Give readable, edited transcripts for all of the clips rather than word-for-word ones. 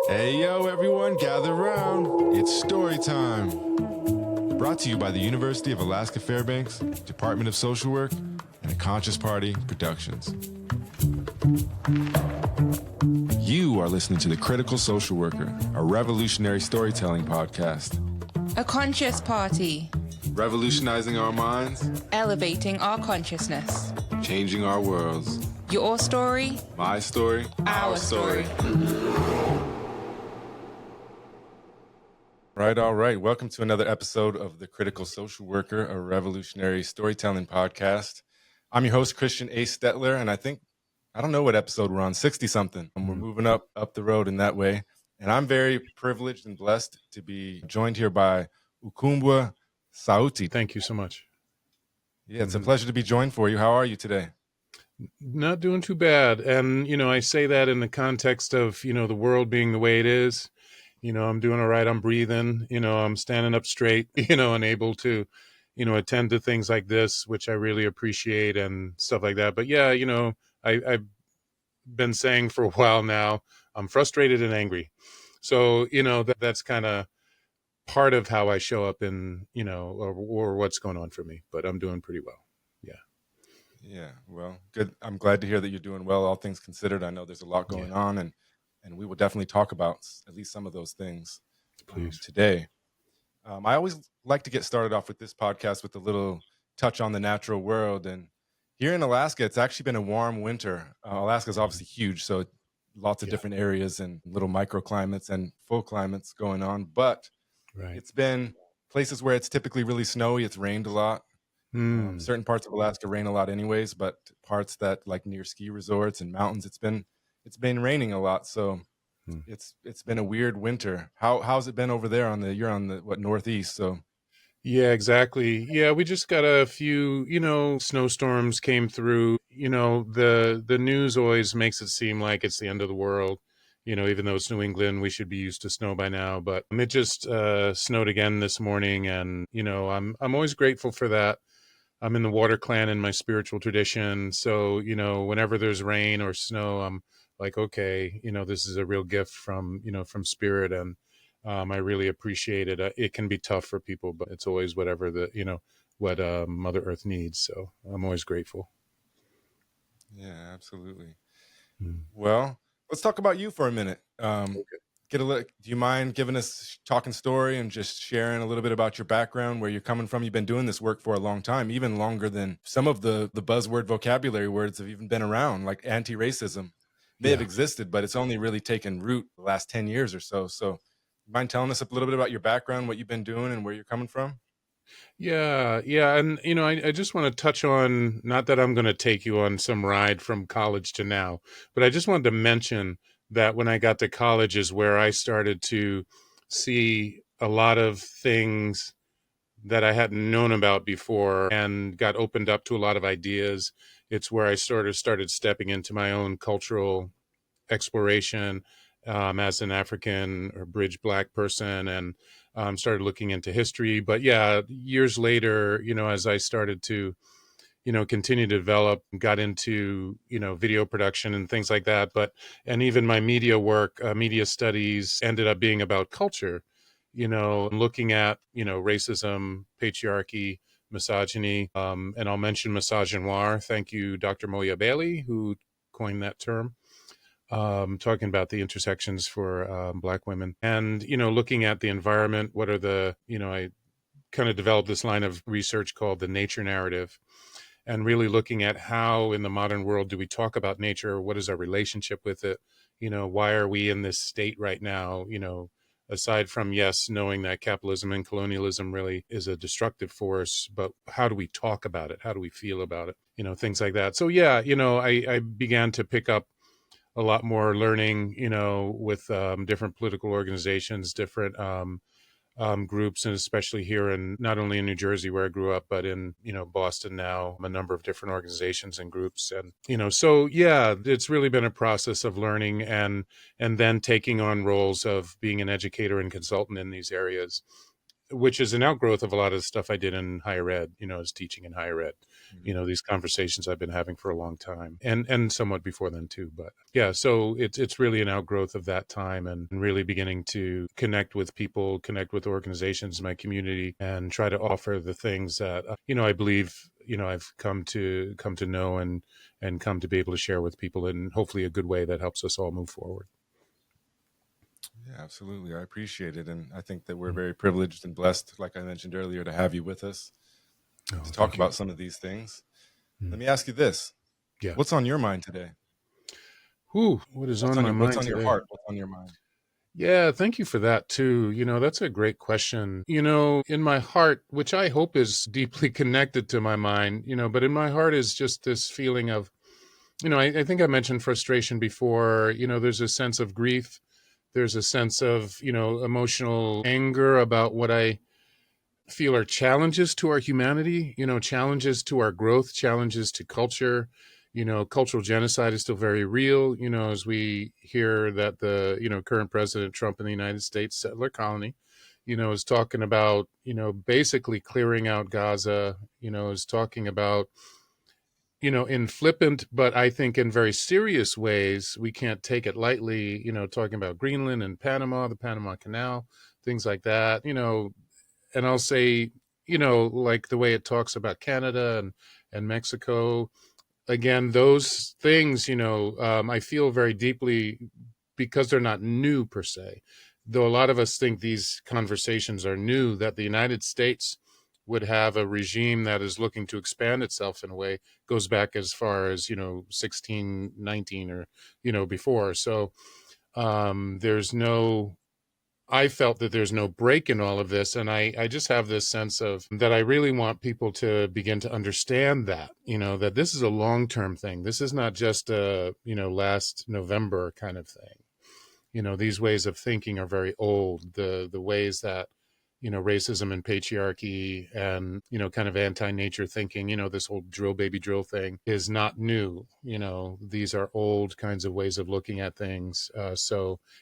Hey, yo, everyone, gather around. It's story time. Brought to you by the University of Alaska Fairbanks, Department of Social Work, and Conscious Party Productions. You are listening to The Critical Social Worker, a revolutionary storytelling podcast. A conscious party. Revolutionizing our minds. Elevating our consciousness. Changing our worlds. Your story. My story. Our story. All right. Welcome to another episode of The Critical Social Worker, a revolutionary storytelling podcast. I'm your host, Christian Ace Stettler, and I don't know what episode we're on, 60-something. And we're moving up the road in that way. And I'm very privileged and blessed to be joined here by Ukumbwa Sauti. Thank you so much. Yeah, it's a pleasure to be joined for you. How are you today? Not doing too bad. And, I say that in the context of, the world being the way it is. I'm doing all right. I'm breathing, I'm standing up straight, and able to, attend to things like this, which I really appreciate and stuff like that. But yeah, I've been saying for a while now, I'm frustrated and angry. So, that's kind of part of how I show up in, or what's going on for me, but I'm doing pretty well. Yeah. Yeah. Well, good. I'm glad to hear that you're doing well, all things considered. I know there's a lot going on and we will definitely talk about at least some of those things today. I always like to get started off with this podcast with a little touch on the natural world. And here in Alaska, it's actually been a warm winter. Alaska is obviously huge, so lots of different areas and little microclimates and full climates going on. But it's been places where it's typically really snowy. It's rained a lot. Certain parts of Alaska rain a lot anyways, but parts that like near ski resorts and mountains, it's been raining a lot. So it's been a weird winter. How's it been over there you're on the northeast? So yeah, exactly. Yeah, we just got a few, snowstorms came through. The news always makes it seem like it's the end of the world. Even though it's New England, we should be used to snow by now. But it just snowed again this morning, and I'm always grateful for that. I'm in the water clan in my spiritual tradition, so whenever there's rain or snow, I'm like, okay, this is a real gift from spirit, and I really appreciate it. It can be tough for people, but it's always whatever what Mother Earth needs. So I'm always grateful. Yeah, absolutely. Well, let's talk about you for a minute. Do you mind giving us talking story and just sharing a little bit about your background, where you're coming from? You've been doing this work for a long time, even longer than some of the buzzword vocabulary words have even been around, like anti-racism may have existed, but it's only really taken root the last 10 years or so. So mind telling us a little bit about your background, what you've been doing and where you're coming from? Yeah. And, I just want to touch on, not that I'm going to take you on some ride from college to now, but I just wanted to mention that when I got to college is where I started to see a lot of things that I hadn't known about before and got opened up to a lot of ideas. It's where I started stepping into my own cultural exploration as an African or bridge Black person, and started looking into history. But yeah, years later, as I started to continue to develop, got into, video production and things like that. And even my media work, media studies ended up being about culture, looking at, racism, patriarchy, misogyny. And I'll mention misogynoir. Thank you, Dr. Moya Bailey, who coined that term. Talking about the intersections for Black women and, looking at the environment. What are I kind of developed this line of research called the nature narrative, and really looking at how in the modern world do we talk about nature? What is our relationship with it? Why are we in this state right now? Aside from, yes, knowing that capitalism and colonialism really is a destructive force, but how do we talk about it? How do we feel about it? Things like that. So yeah, I began to pick up a lot more learning, with different political organizations, different groups, and especially here in not only in New Jersey where I grew up, but in Boston now, a number of different organizations and groups, and so yeah, it's really been a process of learning and then taking on roles of being an educator and consultant in these areas which is an outgrowth of a lot of the stuff I did in higher ed, as teaching in higher ed. Mhm. These conversations I've been having for a long time, and somewhat before then too. But yeah, so it's really an outgrowth of that time, and really beginning to connect with people, connect with organizations in my community, and try to offer the things that I believe I've come to know and come to be able to share with people in hopefully a good way that helps us all move forward. Yeah, absolutely. I appreciate it. And I think that we're very privileged and blessed, like I mentioned earlier, to have you with us Oh, to talk thank you. about some of these things. Let Mm. me ask you this. Yeah. What's on your mind today? Whew, what is on my What's mind on your today? heart? What's on your mind? Yeah, thank you for that too. That's a great question. In my heart, which I hope is deeply connected to my mind, but in my heart is just this feeling of, I think I mentioned frustration before. There's a sense of grief. There's a sense of, emotional anger about what I feel are challenges to our humanity, challenges to our growth, challenges to culture. Cultural genocide is still very real, as we hear that the, current President Trump in the United States settler colony, is talking about, basically clearing out Gaza, is talking about, in flippant, but I think in very serious ways, we can't take it lightly, talking about Greenland and Panama, the Panama Canal, things like that, and I'll say, like the way it talks about Canada and Mexico, again, those things, I feel very deeply because they're not new per se. Though a lot of us think these conversations are new, that the United States would have a regime that is looking to expand itself in a way goes back as far as 1619 or before. So there's no I felt that there's no break in all of this. And I just have this sense of that I really want people to begin to understand that, that this is a long-term thing. This is not just a, last November kind of thing. These ways of thinking are very old. The ways that, racism and patriarchy and, kind of anti-nature thinking, this whole drill baby drill thing is not new. These are old kinds of ways of looking at things.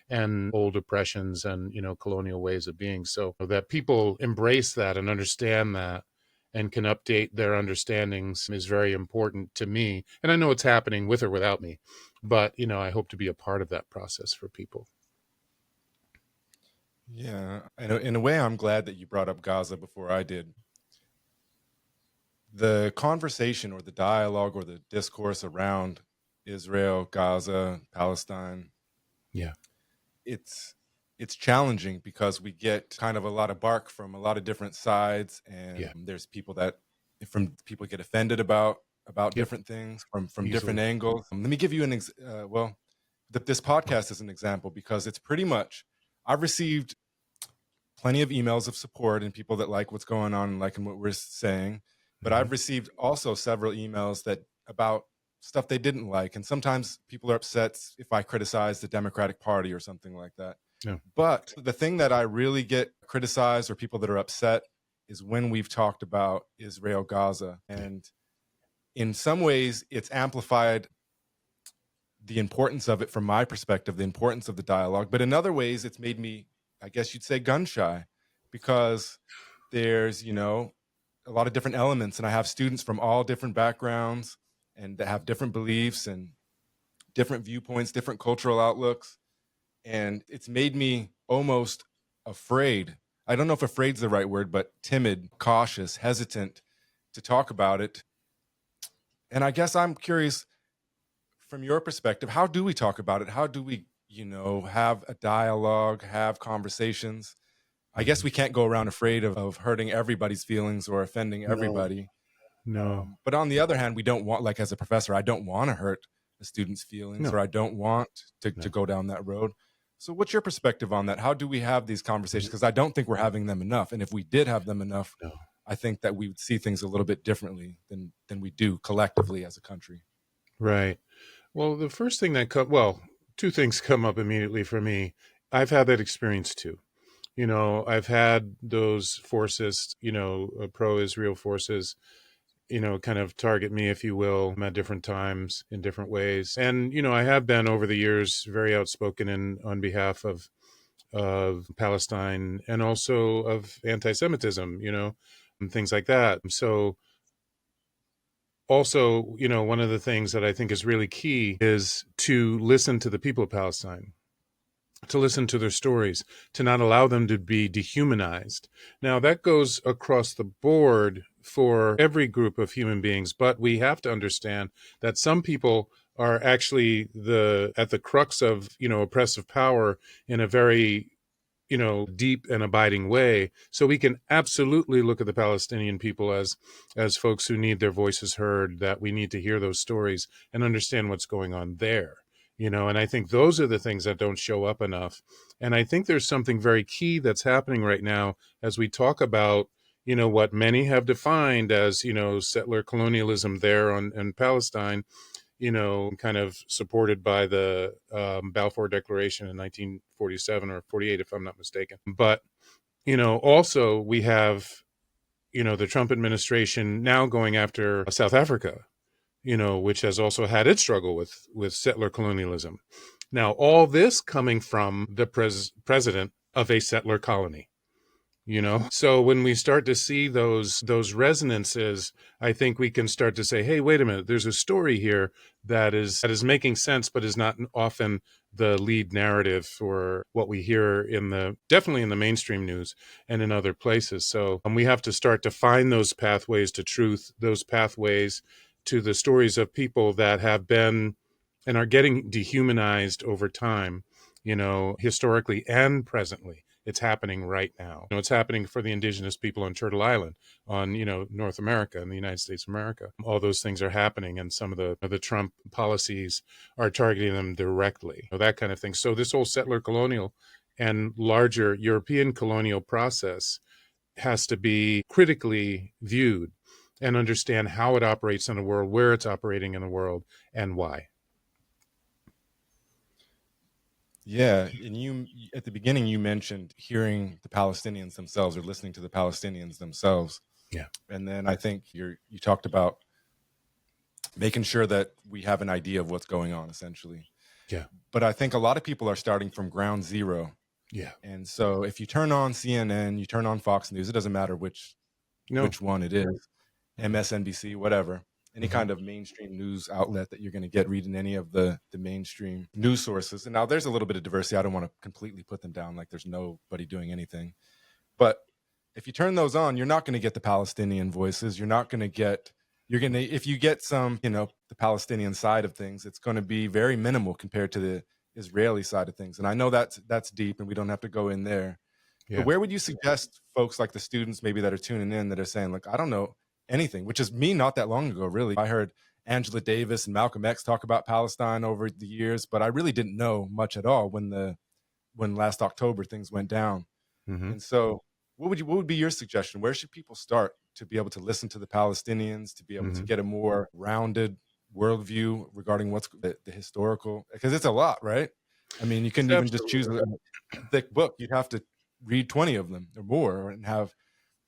And old oppressions and, colonial ways of being. So that people embrace that and understand that and can update their understandings is very important to me. And I know it's happening with or without me, but, I hope to be a part of that process for people. Yeah, in a way, I'm glad that you brought up Gaza before I did. The conversation or the dialogue or the discourse around Israel, Gaza, Palestine, Yeah. it's challenging because we get kind of a lot of bark from a lot of different sides, and Yeah. there's people get offended about Yep. different things from different Easily. angles. Let me give you this podcast is an example because it's pretty much I've received plenty of emails of support and people that like what's going on and liking what we're saying, but Mm-hmm. I've received also several emails that about stuff they didn't like, and sometimes people are upset if I criticize the Democratic Party or something like that. Yeah. But the thing that I really get criticized or people that are upset is when we've talked about Israel, Gaza, and in some ways it's amplified the importance of it from my perspective, the importance of the dialogue. But in other ways, it's made me, I guess you'd say, gun shy, because there's, a lot of different elements, and I have students from all different backgrounds and that have different beliefs and different viewpoints, different cultural outlooks. And it's made me almost afraid. I don't know if afraid's the right word, but timid, cautious, hesitant to talk about it. And I guess I'm curious, from your perspective, how do we talk about it? How do we, have a dialogue, have conversations? I guess Mm-hmm. we can't go around afraid of hurting everybody's feelings or offending No. everybody. No. But on the other hand, we don't want, like as a professor, I don't want to hurt a student's feelings, No. or I don't want to No. go down that road. So what's your perspective on that? How do we have these conversations? Because I don't think we're having them enough. And if we did have them enough, No. I think that we would see things a little bit differently than we do collectively as a country. Right. Well, the first thing two things come up immediately for me. I've had that experience too. I've had those forces, pro-Israel forces, kind of target me, if you will, at different times in different ways. And, I have been over the years very outspoken on behalf of of Palestine and also of anti-Semitism, and things like that. So also, one of the things that I think is really key is to listen to the people of Palestine, to listen to their stories, to not allow them to be dehumanized. Now, that goes across the board for every group of human beings, but we have to understand that some people are actually at the crux of, oppressive power in a very deep and abiding way. So we can absolutely look at the Palestinian people as folks who need their voices heard, that we need to hear those stories and understand what's going on there. And I think those are the things that don't show up enough. And I think there's something very key that's happening right now as we talk about, what many have defined as, settler colonialism there in Palestine, kind of supported by the Balfour Declaration in 1947 or 48, if I'm not mistaken. But, also we have, the Trump administration now going after South Africa, which has also had its struggle with settler colonialism. Now, all this coming from the president of a settler colony. So when we start to see those resonances, I think we can start to say, hey, wait a minute, there's a story here that is making sense, but is not often the lead narrative for what we hear definitely in the mainstream news and in other places. So we have to start to find those pathways to truth, those pathways to the stories of people that have been and are getting dehumanized over time, historically and presently. It's happening right now. It's happening for the indigenous people on Turtle Island, on North America and the United States of America. All those things are happening, and some of the Trump policies are targeting them directly. That kind of thing. So this whole settler colonial and larger European colonial process has to be critically viewed and understand how it operates in the world, where it's operating in the world, and why. Yeah, and you at the beginning you mentioned hearing the Palestinians themselves or listening to the Palestinians themselves. Yeah. And then I think you talked about making sure that we have an idea of what's going on, essentially. Yeah. But I think a lot of people are starting from ground zero. Yeah. And so if you turn on CNN, you turn on Fox News, it doesn't matter which one it is, MSNBC, whatever, any kind of mainstream news outlet that you're going to get reading any of the mainstream news sources. And now there's a little bit of diversity. I don't want to completely put them down like there's nobody doing anything. But if you turn those on, you're not going to get the Palestinian voices. If you get some, the Palestinian side of things, it's going to be very minimal compared to the Israeli side of things. And I know that's deep and we don't have to go in there. Yeah. But where would you suggest folks like the students maybe that are tuning in that are saying, like, I don't know anything, which is me not that long ago, really. I heard Angela Davis and Malcolm X talk about Palestine over the years, but I really didn't know much at all when last October things went down. Mm-hmm. And so what would be your suggestion? Where should people start to be able to listen to the Palestinians, to be able to get a more rounded worldview regarding what's the historical, because it's a lot, right? I mean, you couldn't even just choose a thick book. You'd have to read 20 of them or more and have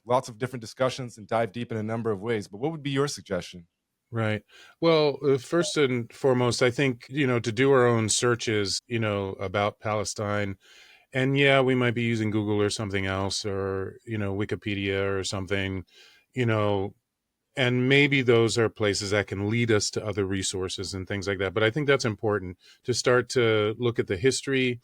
lots of different discussions and dive deep in a number of ways. But what would be your suggestion? Right. Well, first and foremost, I think, to do our own searches, about Palestine. And yeah, we might be using Google or something else, or, Wikipedia or something, and maybe those are places that can lead us to other resources and things like that. But I think that's important to start to look at the history,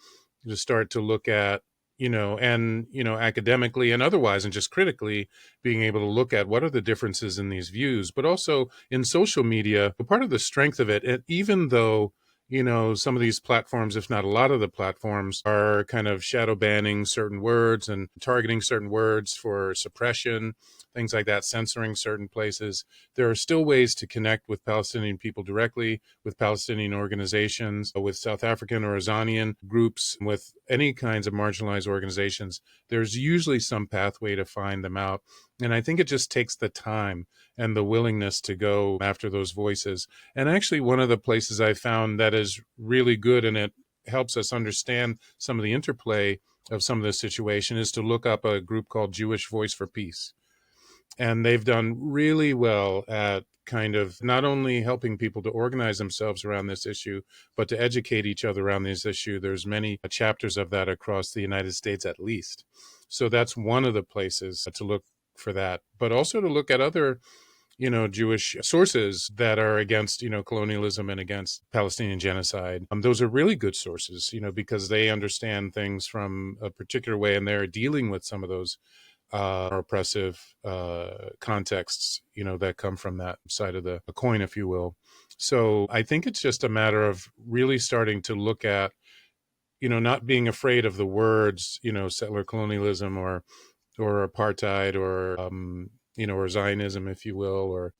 to start to look at, academically and otherwise, and just critically being able to look at what are the differences in these views, but also in social media. Part of the strength of it, and even though, some of these platforms, if not a lot of the platforms, are kind of shadow banning certain words and targeting certain words for suppression, things like that, censoring certain places. There are still ways to connect with Palestinian people directly, with Palestinian organizations, with South African or Azanian groups, with any kinds of marginalized organizations. There's usually some pathway to find them out. And I think it just takes the time and the willingness to go after those voices. And actually, one of the places I found that is really good, and it helps us understand some of the interplay of some of this situation, is to look up a group called Jewish Voice for Peace. And they've done really well at kind of not only helping people to organize themselves around this issue, but to educate each other around this issue. There's many chapters of that across the United States, at least. So that's one of the places to look for that, but also to look at other Jewish sources that are against, colonialism and against Palestinian genocide. Those are really good sources, because they understand things from a particular way, and they're dealing with some of those oppressive contexts, that come from that side of the coin, if you will. So I think it's just a matter of really starting to look at, not being afraid of the words, settler colonialism or apartheid or Zionism, if you will, or,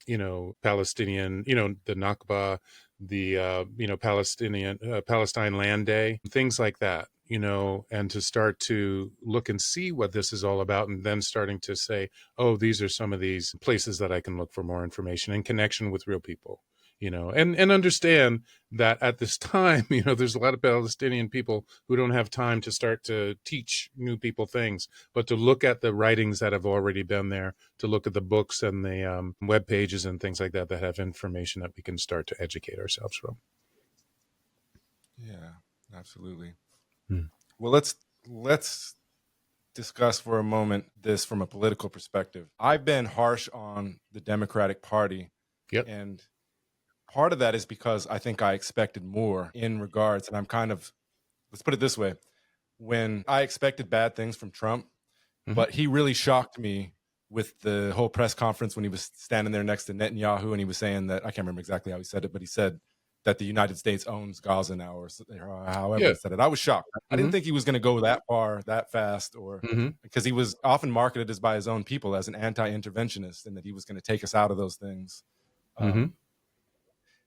Palestinian, the Nakba, the, Palestine Land Day, things like that, and to start to look and see what this is all about, and then starting to say, oh, these are some of these places that I can look for more information in connection with real people, and understand that at this time, there's a lot of Palestinian people who don't have time to start to teach new people things, but to look at the writings that have already been there, to look at the books and the web pages and things like that have information that we can start to educate ourselves from. Yeah, absolutely. Well, let's discuss for a moment this from a political perspective. I've been harsh on the Democratic Party. Yep. And part of that is because I think I expected more in regards, and let's put it this way. When I expected bad things from Trump, but he really shocked me with the whole press conference when he was standing there next to Netanyahu, and he was saying that, I can't remember exactly how he said it, but he said that the United States owns Gaza now, or however he said it. I was shocked. I didn't think he was going to go that far, that fast, or because he was often marketed as by his own people as an anti-interventionist, and that he was going to take us out of those things.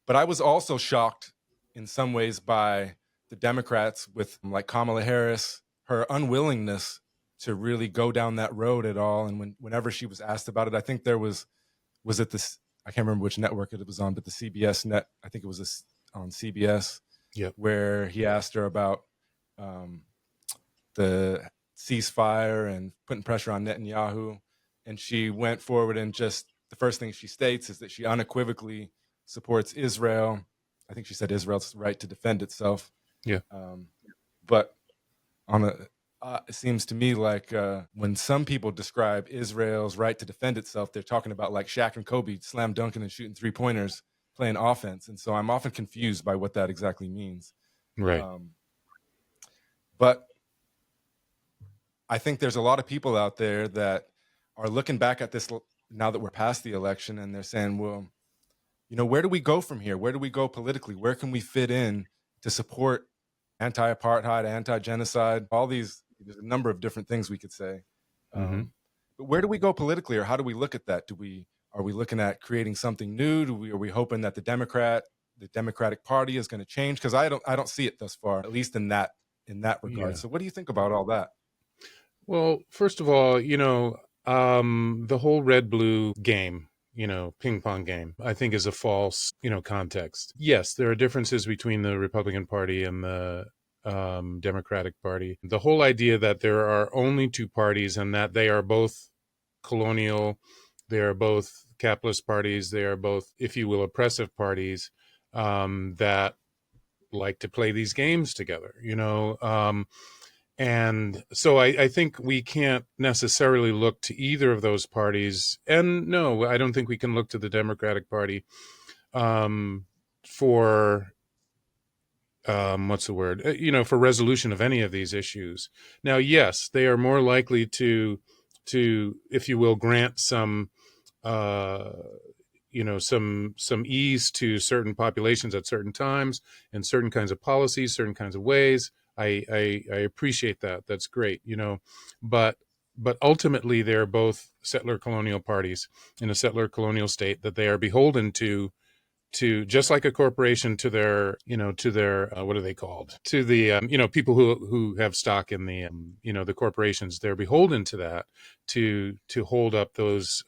But I was also shocked in some ways by the Democrats with like Kamala Harris, her unwillingness to really go down that road at all. And whenever she was asked about it, I think there was it this, I can't remember which network it was on, but the CBS net, I think it was on CBS, where he asked her about the ceasefire and putting pressure on Netanyahu. And she went forward, and just the first thing she states is that she unequivocally supports Israel. I think she said Israel's right to defend itself. But it seems to me like when some people describe Israel's right to defend itself, they're talking about like Shaq and Kobe slam dunking and shooting 3-pointers, playing offense. And so I'm often confused by what that exactly means. Right. But I think there's a lot of people out there that are looking back at this now that we're past the election, and they're saying, well, where do we go from here? Where do we go politically? Where can we fit in to support anti-apartheid, anti-genocide, all these? There's a number of different things we could say. But where do we go politically, or how do we look at that? Are we looking at creating something new? Are we hoping that the Democratic Party is going to change? Because I don't see it thus far, at least in that regard. So what do you think about all that? Well, first of all, the whole red-blue game, ping pong game, I think is a false, context. Yes, there are differences between the Republican Party and the Democratic Party. The whole idea that there are only two parties and that they are both colonial, they are both capitalist parties, they are both, if you will, oppressive parties that like to play these games together, and so I think we can't necessarily look to either of those parties. And no, I don't think we can look to the Democratic Party for for resolution of any of these issues. Now, yes, they are more likely to, if you will, grant some some ease to certain populations at certain times and certain kinds of policies, certain kinds of ways. I appreciate that. That's great, but ultimately they're both settler colonial parties in a settler colonial state that they are beholden to just like a corporation to their what are they called, to the people who have stock in the the corporations. They're beholden to that to hold up those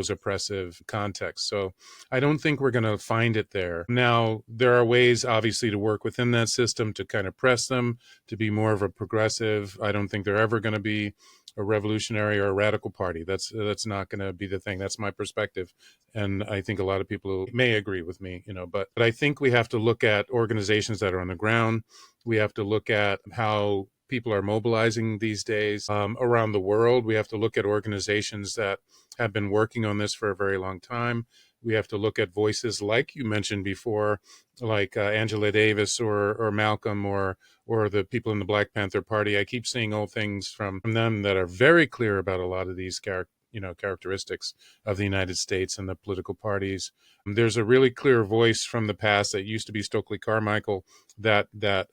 oppressive contexts. So I don't think we're going to find it there. Now there are ways obviously to work within that system to kind of press them to be more of a progressive. I don't think they're ever going to be a revolutionary or a radical party. That's not going to be the thing. That's my perspective, and I think a lot of people may agree with me. But I think we have to look at organizations that are on the ground. We have to look at how people are mobilizing these days around the world. We have to look at organizations that have been working on this for a very long time. We have to look at voices like you mentioned before, like Angela Davis or Malcolm or the people in the Black Panther Party. I keep seeing old things from them that are very clear about a lot of these characteristics of the United States and the political parties. There's a really clear voice from the past that used to be Stokely Carmichael, that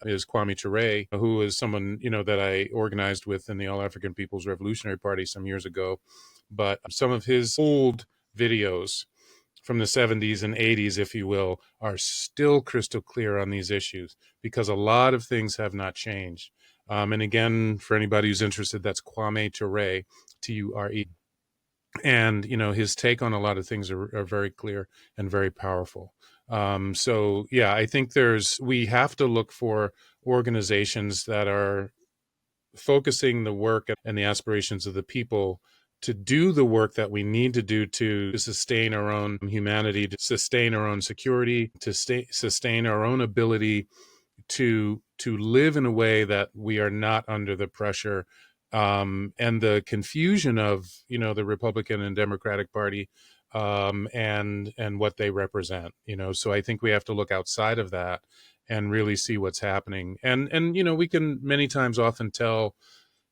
is Kwame Ture, who is someone that I organized with in the All African People's Revolutionary Party some years ago. But some of his old videos from the 70s and 80s, if you will, are still crystal clear on these issues because a lot of things have not changed. And again, for anybody who's interested, that's Kwame Ture, Ture. And, his take on a lot of things are very clear and very powerful. So, yeah, I think we have to look for organizations that are focusing the work and the aspirations of the people to do the work that we need to do to sustain our own humanity, to sustain our own security, to sustain our own ability to live in a way that we are not under the pressure and the confusion of the Republican and Democratic Party and what they represent. So I think we have to look outside of that and really see what's happening. And we can many times often tell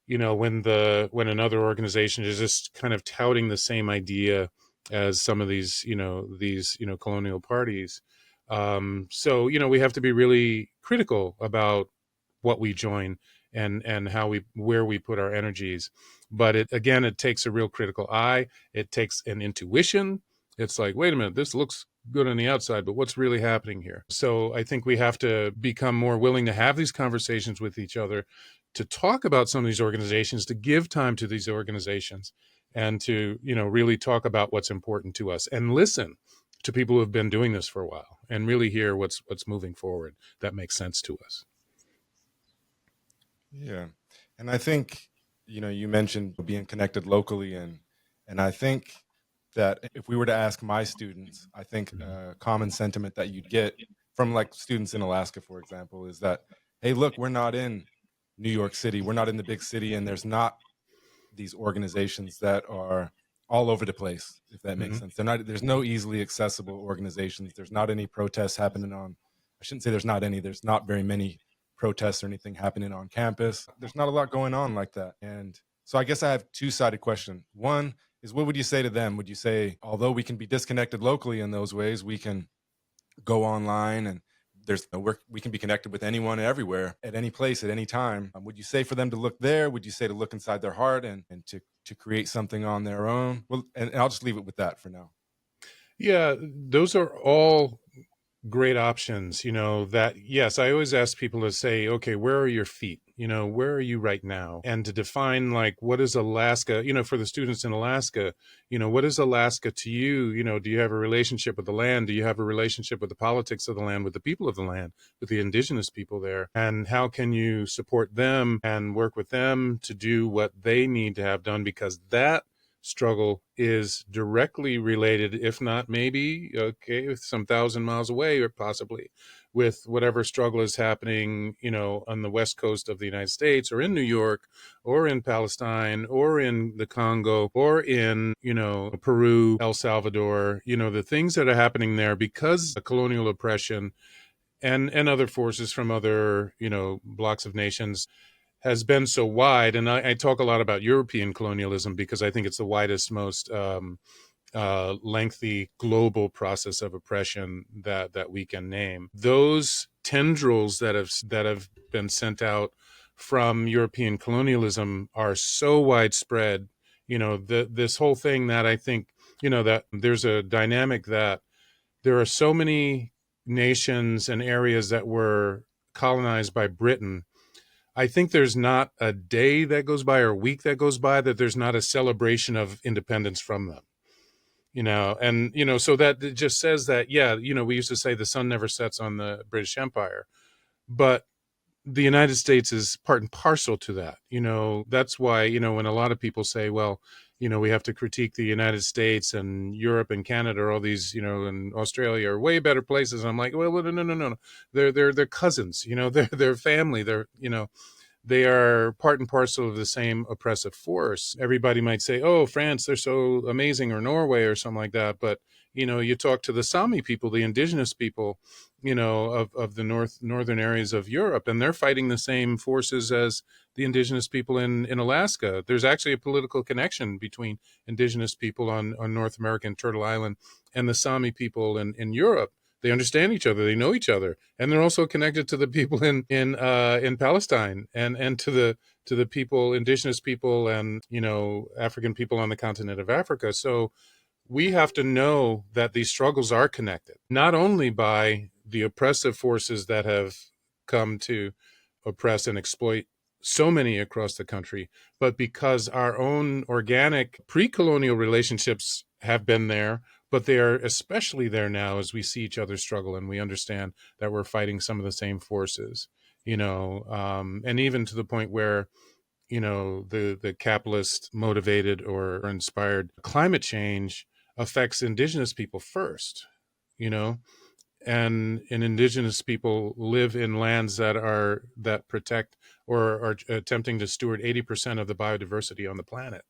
when another organization is just kind of touting the same idea as some of these colonial parties. So we have to be really critical about what we join and where we put our energies. But it takes a real critical eye. It takes an intuition. It's like, wait a minute, this looks good on the outside, but what's really happening here? So I think we have to become more willing to have these conversations with each other, to talk about some of these organizations, to give time to these organizations, and to really talk about what's important to us and listen to people who have been doing this for a while and really hear what's moving forward that makes sense to us. Yeah. And I think, you mentioned being connected locally, and I think that if we were to ask my students, I think a common sentiment that you'd get from like students in Alaska, for example, is that, hey, look, we're not in New York City, we're not in the big city, and there's not these organizations that are all over the place, if that makes sense. There's no easily accessible organizations. There's not any protests happening I shouldn't say there's not very many protests or anything happening on campus. There's not a lot going on like that. And so I guess I have two-sided question. One is, what would you say to them? Would you say, although we can be disconnected locally in those ways, we can go online and we can be connected with anyone everywhere at any place at any time? Would you say for them to look there? Would you say to look inside their heart and to create something on their own? Well, and I'll just leave it with that for now. Yeah, those are all great options. That, yes, I always ask people to say, okay, where are your feet? Where are you right now? And to define, like, what is Alaska, for the students in Alaska, what is Alaska to you? Do you have a relationship with the land? Do you have a relationship with the politics of the land, with the people of the land, with the indigenous people there? And how can you support them and work with them to do what they need to have done? Because that struggle is directly related, if not maybe, some 1,000 miles away, or possibly with whatever struggle is happening, on the west coast of the United States, or in New York, or in Palestine, or in the Congo, or in, Peru, El Salvador, the things that are happening there because of colonial oppression and other forces from other, blocks of nations has been so wide. And I talk a lot about European colonialism because I think it's the widest, most lengthy global process of oppression that we can name. Those tendrils that have been sent out from European colonialism are so widespread. This whole thing that I think, that there's a dynamic that there are so many nations and areas that were colonized by Britain. I think there's not a day that goes by or a week that goes by that there's not a celebration of independence from them. And, so that it just says that, yeah, we used to say the sun never sets on the British Empire, but the United States is part and parcel to that. That's why, when a lot of people say, well, we have to critique the United States and Europe and Canada, all these, and Australia are way better places. I'm like, well, no. They're cousins, they're family. They are part and parcel of the same oppressive force. Everybody might say, oh, France, they're so amazing, or Norway or something like that. But, you talk to the Sami people, the indigenous people, of the northern areas of Europe, and they're fighting the same forces as the indigenous people in Alaska. There's actually a political connection between indigenous people on North American Turtle Island and the Sami people in Europe. They understand each other. They know each other, and they're also connected to the people in Palestine and to the people, indigenous people, and African people on the continent of Africa. So we have to know that these struggles are connected, not only by the oppressive forces that have come to oppress and exploit so many across the country, but because our own organic pre-colonial relationships have been there, but they are especially there now as we see each other struggle and we understand that we're fighting some of the same forces, and even to the point where the capitalist motivated or inspired climate change affects indigenous people first, you know and indigenous people live in lands that protect or are attempting to steward 80% of the biodiversity on the planet.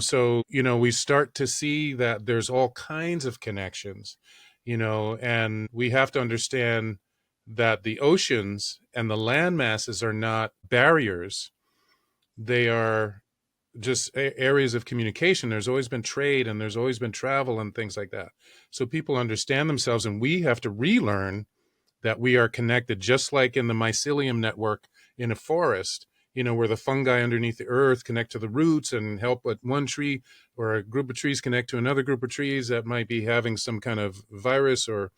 So we start to see that there's all kinds of connections, and we have to understand that the oceans and the land masses are not barriers. They are just areas of communication. There's always been trade and there's always been travel and things like that. So people understand themselves, and we have to relearn that we are connected, just like in the mycelium network in a forest, where the fungi underneath the earth connect to the roots and help one tree or a group of trees connect to another group of trees that might be having some kind of virus or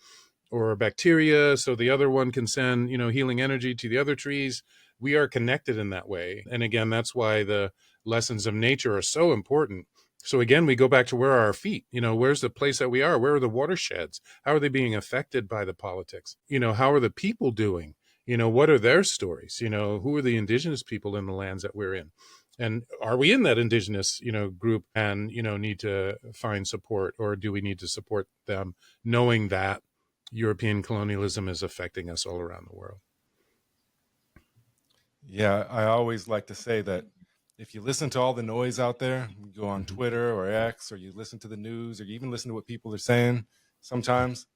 bacteria, so the other one can send healing energy to the other trees. We are connected in that way, and again, that's why the lessons of nature are so important. So again, we go back to where are our feet. Where's the place that we are? Where are the watersheds? How are they being affected by the politics? How are the people doing? What are their stories? Who are the indigenous people in the lands that we're in? And are we in that indigenous, group and, need to find support, or do we need to support them knowing that European colonialism is affecting us all around the world? Yeah, I always like to say that if you listen to all the noise out there, you go on Twitter or X, or you listen to the news, or you even listen to what people are saying sometimes,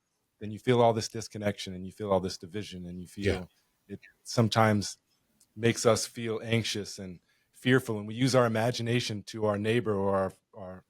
then you feel all this disconnection and you feel all this division, and you Yeah. feel it sometimes makes us feel anxious and fearful. And we use our imagination to our neighbor or our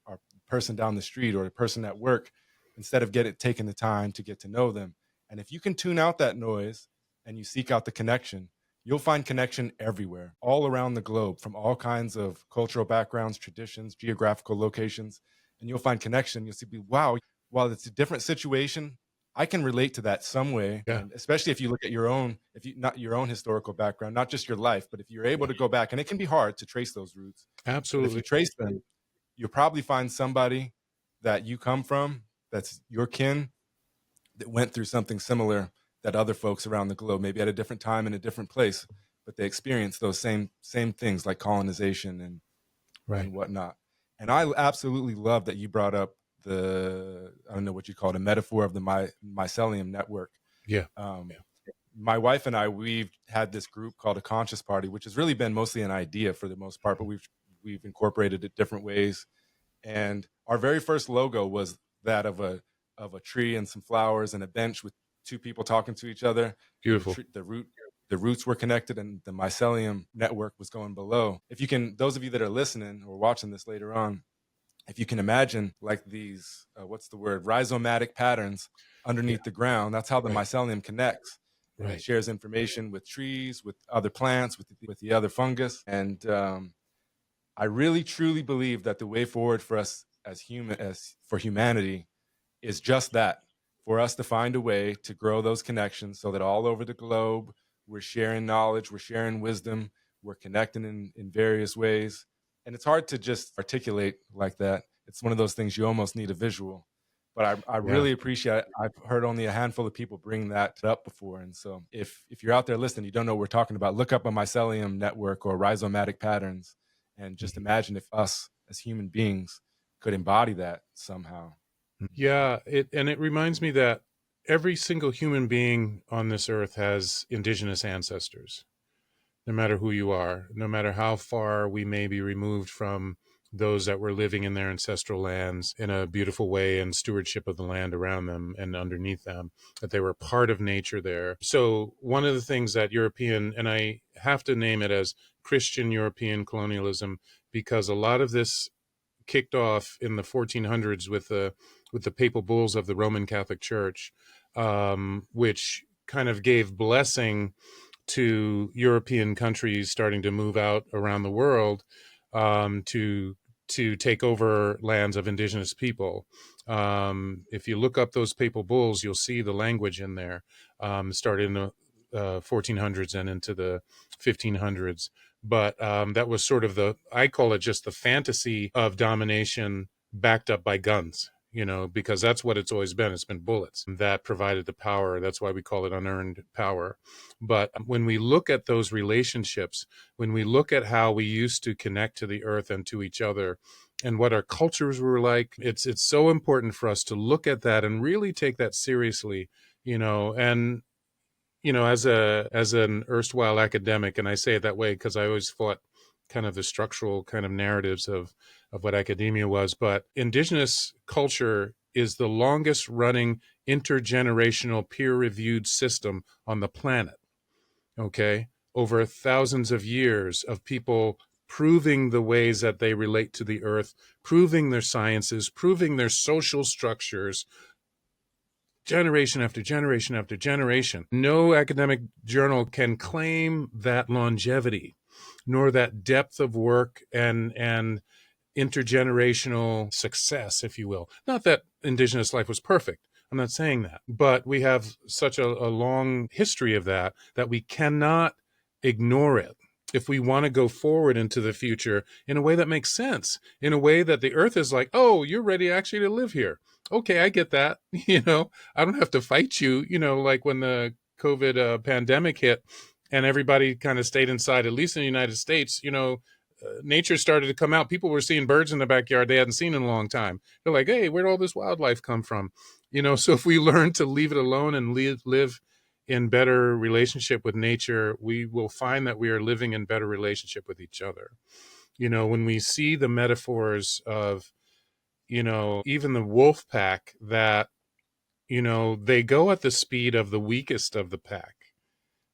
person down the street or the person at work instead of taking the time to get to know them. And if you can tune out that noise and you seek out the connection, you'll find connection everywhere, all around the globe, from all kinds of cultural backgrounds, traditions, geographical locations. And you'll find connection. You'll see, wow, while it's a different situation, I can relate to that some way. Yeah. And especially if you look at your own, if you not your own historical background, not just your life, but if you're able to go back, and it can be hard to trace those roots. But if you Absolutely. trace them, you'll probably find somebody that you come from, that's your kin, that went through something similar that other folks around the globe, maybe at a different time in a different place, but they experienced those same things like colonization Right. and whatnot. And I absolutely love that you brought up I don't know what you call it, a metaphor of the mycelium network. Yeah. Um, my wife and I, we've had this group called a conscious party, which has really been mostly an idea for the most part, but we've incorporated it different ways. And our very first logo was that of a tree and some flowers and a bench with two people talking to each other. Beautiful. The roots were connected, and the mycelium network was going below. If you can, those of you that are listening or watching this later on, if you can imagine like these, what's the word, rhizomatic patterns underneath the ground, that's how the mycelium connects. And it shares information with trees, with other plants, with the other fungus. And I really truly believe that the way forward for us as for humanity is just that, for us to find a way to grow those connections so that all over the globe we're sharing knowledge, we're sharing wisdom, we're connecting in various ways. And it's hard to just articulate like that. It's one of those things you almost need a visual. but I really appreciate it. I've heard only a handful of people bring that up before. And so if you're out there listening, you don't know what we're talking about, look up a mycelium network or rhizomatic patterns and just imagine if us as human beings could embody that somehow. Yeah, it reminds me that every single human being on this earth has indigenous ancestors, no matter who you are, no matter how far we may be removed from those that were living in their ancestral lands in a beautiful way and stewardship of the land around them and underneath them, that they were part of nature there. So one of the things that European, and I have to name it as Christian European colonialism, because a lot of this kicked off in the 1400s with the papal bulls of the Roman Catholic Church, which kind of gave blessing to European countries starting to move out around the world, to take over lands of indigenous people. If you look up those papal bulls, you'll see the language in there, started in the 1400s and into the 1500s. But that was sort of I call it just the fantasy of domination backed up by guns, because that's what it's always been. It's been bullets that provided the power. That's why we call it unearned power. But when we look at those relationships, when we look at how we used to connect to the earth and to each other and what our cultures were like, it's so important for us to look at that and really take that seriously, and as an erstwhile academic, and I say it that way because I always fought kind of the structural kind of narratives of what academia was, but indigenous culture is the longest running intergenerational peer-reviewed system on the planet. Okay, over thousands of years of people proving the ways that they relate to the earth, proving their sciences, proving their social structures, generation after generation after generation. No academic journal can claim that longevity, nor that depth of work and intergenerational success, if you will. Not that indigenous life was perfect. I'm not saying that. But we have such a long history of that we cannot ignore it if we want to go forward into the future in a way that makes sense, in a way that the earth is like, oh, you're ready actually to live here. Okay, I get that. I don't have to fight you, like when the COVID pandemic hit and everybody kind of stayed inside, at least in the United States, nature started to come out. People were seeing birds in the backyard they hadn't seen in a long time. They're like, hey, where'd all this wildlife come from? So if we learn to leave it alone and live in better relationship with nature, we will find that we are living in better relationship with each other. When we see the metaphors of, even the wolf pack, that, they go at the speed of the weakest of the pack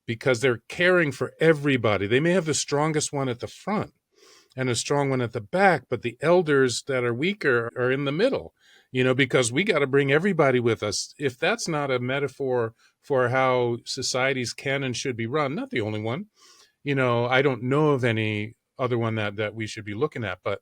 because they're caring for everybody. They may have the strongest one at the front and a strong one at the back, but the elders that are weaker are in the middle, because we got to bring everybody with us. If that's not a metaphor for how societies can and should be run, not the only one, I don't know of any other one that we should be looking at, but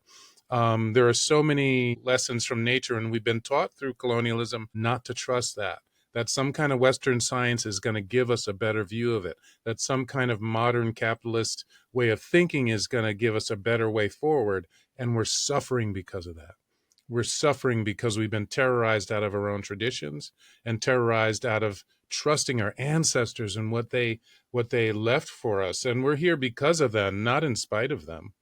there are so many lessons from nature, and we've been taught through colonialism not to trust that some kind of Western science is going to give us a better view of it, that some kind of modern capitalist way of thinking is going to give us a better way forward. And we're suffering because of that. We're suffering because we've been terrorized out of our own traditions and terrorized out of trusting our ancestors and what they left for us. And we're here because of them, not in spite of them.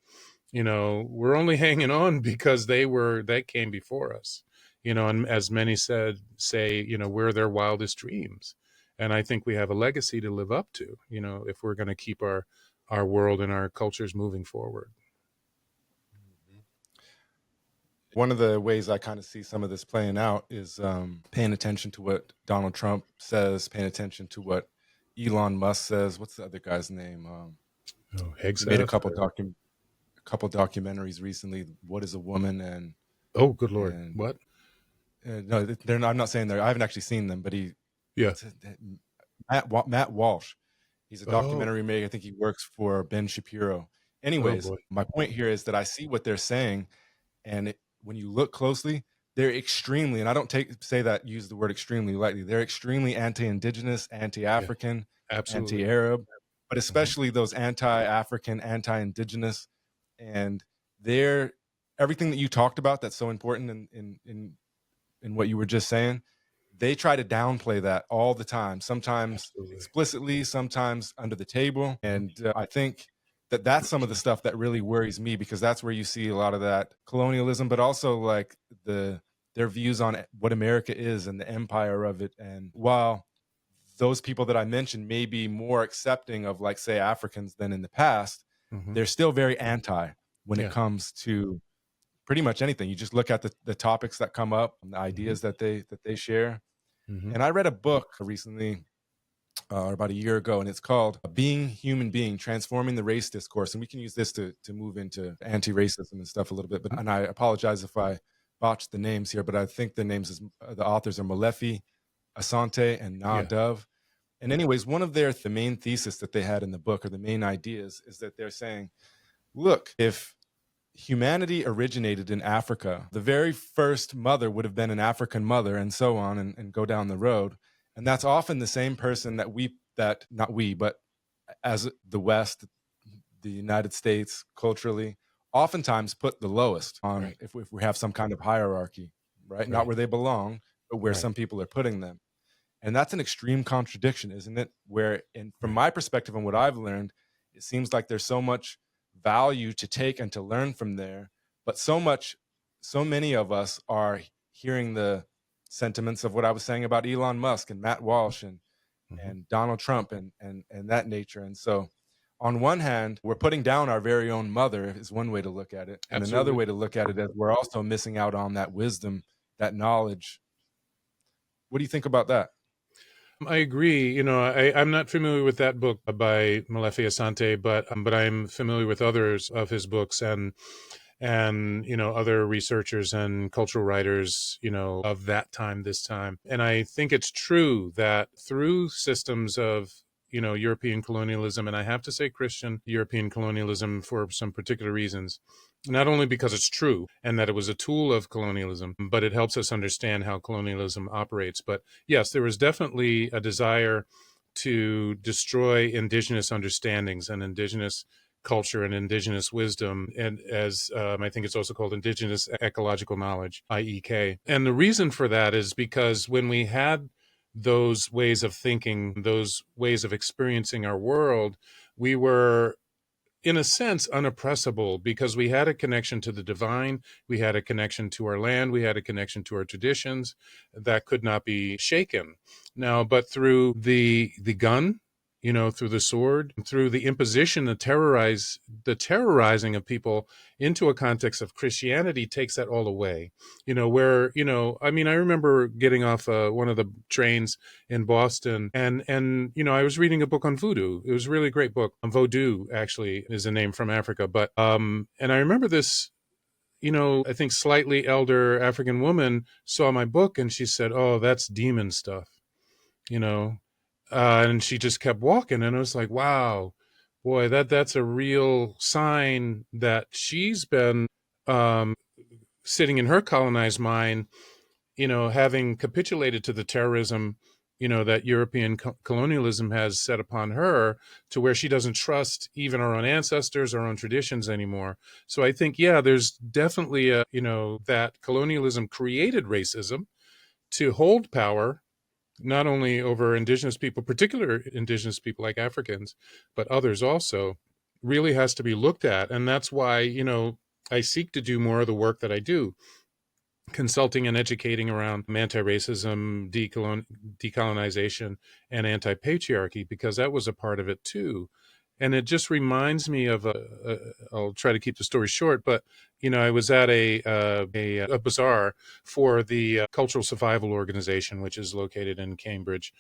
We're only hanging on because they came before us. And as many say, we're their wildest dreams. And I think we have a legacy to live up to, if we're going to keep our world and our cultures moving forward. One of the ways I kind of see some of this playing out is paying attention to what Donald Trump says, paying attention to what Elon Musk says. What's the other guy's name? He made a couple documentaries recently. What is a Woman? And oh, good Lord, what? No, they're not. I'm not saying I haven't actually seen them, but Matt Walsh. He's a documentary maker. I think he works for Ben Shapiro. Anyways, my point here is that I see what they're saying, and when you look closely, they're extremely, and I don't use the word extremely lightly. They're extremely anti-indigenous, anti-African, anti-Arab, but especially those anti-African, anti-indigenous, and they're everything that you talked about that's so important in in what you were just saying, they try to downplay that all the time, sometimes Absolutely. explicitly, sometimes under the table. And I think that that's some of the stuff that really worries me, because that's where you see a lot of that colonialism, but also like their views on what America is and the empire of it. And while those people that I mentioned may be more accepting of, like, say, Africans than in the past, they're still very anti when it comes to pretty much anything. You just look at the topics that come up and the ideas that they share. And I read a book recently, about a year ago, and it's called Being Human Being, Transforming the Race Discourse. And we can use this to move into anti-racism and stuff a little bit. And I apologize if I botched the names here, but I think the authors are Molefi Asante and Na Dove. And anyways, one of the main thesis that they had in the book, or the main ideas, is that they're saying, look, if humanity originated in Africa, the very first mother would have been an African mother, and so on, and go down the road. And that's often the same person but as the West, the United States, culturally, oftentimes put the lowest on, if we have some kind of hierarchy, right? Not where they belong, but where some people are putting them. And that's an extreme contradiction, isn't it? From my perspective and what I've learned, it seems like there's so much value to take and to learn from there, but so many of us are hearing the sentiments of what I was saying about Elon Musk and Matt Walsh and Donald Trump and that nature. And so on one hand, we're putting down our very own mother, is one way to look at it. And another way to look at it is we're also missing out on that wisdom, that knowledge. What do you think about that? I agree. I'm not familiar with that book by Molefi Asante, but I'm familiar with others of his books, and other researchers and cultural writers, of that time, this time. And I think it's true that through systems of European colonialism, and I have to say Christian European colonialism for some particular reasons, not only because it's true and that it was a tool of colonialism, but it helps us understand how colonialism operates. But yes, there was definitely a desire to destroy indigenous understandings and indigenous culture and indigenous wisdom, and as I think it's also called indigenous ecological knowledge, IEK. And the reason for that is because when we had those ways of thinking, those ways of experiencing our world, we were, in a sense, unoppressible, because we had a connection to the divine, we had a connection to our land, we had a connection to our traditions that could not be shaken. Now, but through the gun, through the sword, through the imposition, the terrorizing of people into a context of Christianity takes that all away. I remember getting off one of the trains in Boston, and I was reading a book on voodoo. It was a really great book. Vodou, actually, is a name from Africa. But and I remember this, I think slightly elder African woman saw my book and she said, "Oh, that's demon stuff," and she just kept walking. And I was like, wow, boy, that's a real sign that she's been sitting in her colonized mind, having capitulated to the terrorism, that European colonialism has set upon her, to where she doesn't trust even our own ancestors, our own traditions anymore. So I think, there's definitely that colonialism created racism to hold power, not only over indigenous people, particular indigenous people like Africans, but others also, really has to be looked at. And that's why, I seek to do more of the work that I do, consulting and educating around anti-racism, decolonization, and anti-patriarchy, because that was a part of it too. And it just reminds me of I'll try to keep the story short, but I was at a bazaar for the Cultural Survival Organization, which is located in Cambridge,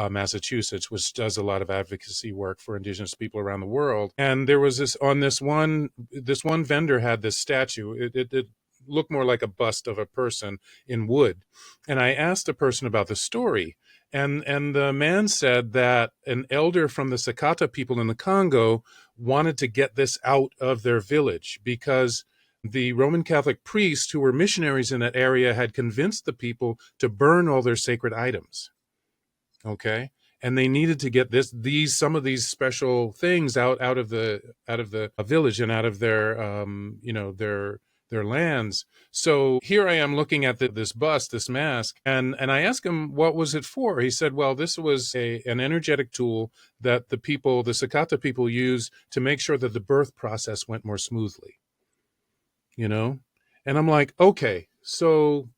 Massachusetts, which does a lot of advocacy work for indigenous people around the world. And there was this one vendor had this statue. It looked more like a bust of a person in wood. And I asked a person about the story. And the man said that an elder from the Sakata people in the Congo wanted to get this out of their village, because the Roman Catholic priests who were missionaries in that area had convinced the people to burn all their sacred items. Okay. And they needed to get some of these special things out of the village and out of their their lands. So here I am looking at this bust, this mask, and I asked him, what was it for? He said, well, this was an energetic tool that the Sakata people used to make sure that the birth process went more smoothly, you know? And I'm like, okay, so